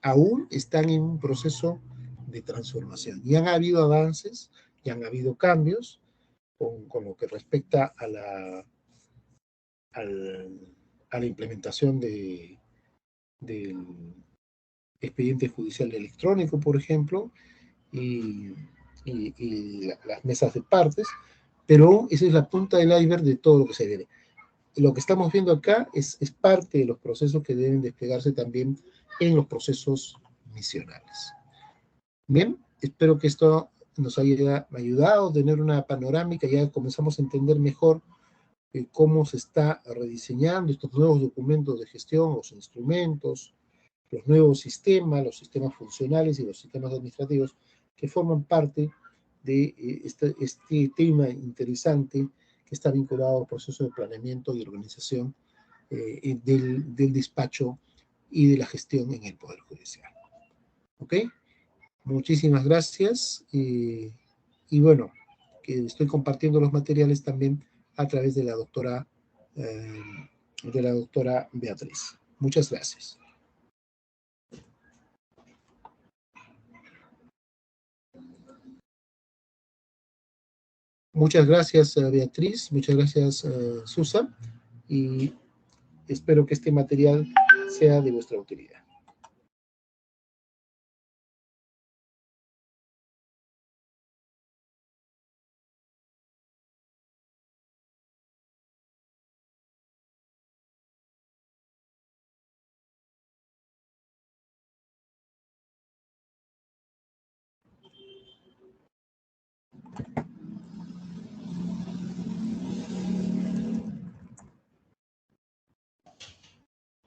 aún están en un proceso de transformación. Y han habido avances, y han habido cambios con lo que respecta a la implementación del expediente judicial electrónico, por ejemplo, y las mesas de partes, pero esa es la punta del iceberg de todo lo que se viene. Lo que estamos viendo acá es parte de los procesos que deben desplegarse también en los procesos misionales. Bien, espero que esto nos haya ayudado a tener una panorámica, ya comenzamos a entender mejor cómo se está rediseñando estos nuevos documentos de gestión, los instrumentos, los nuevos sistemas, los sistemas funcionales y los sistemas administrativos que forman parte de este tema interesante que está vinculado al proceso de planeamiento y organización del despacho y de la gestión en el Poder Judicial. ¿Ok? Muchísimas gracias. Y bueno, que estoy compartiendo los materiales también a través de la doctora Beatriz. Muchas gracias. Muchas gracias, Beatriz. Muchas gracias, Susan. Y espero que este material sea de vuestra utilidad.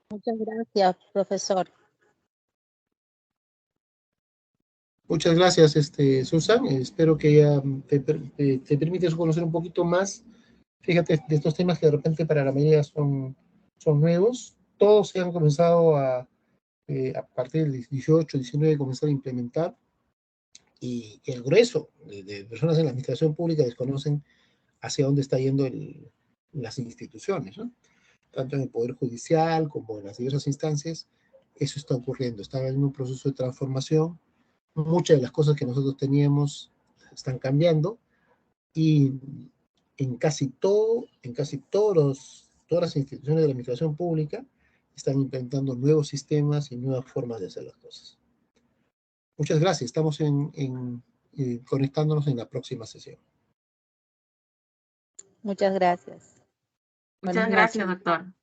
Muchas gracias, profesor. Muchas gracias, Susan. Espero que ya te permites conocer un poquito más. Fíjate, de estos temas que de repente para la mayoría son nuevos. Todos se han comenzado a partir del 18, 19, comenzar a implementar. Y el grueso de personas en la administración pública desconocen hacia dónde está yendo las instituciones, ¿no? Tanto en el Poder Judicial como en las diversas instancias, eso está ocurriendo. Están en un proceso de transformación. Muchas de las cosas que nosotros teníamos están cambiando y en casi todas las instituciones de la administración pública están implementando nuevos sistemas y nuevas formas de hacer las cosas. Muchas gracias. Estamos conectándonos en la próxima sesión. Muchas gracias. Muchas gracias, doctor.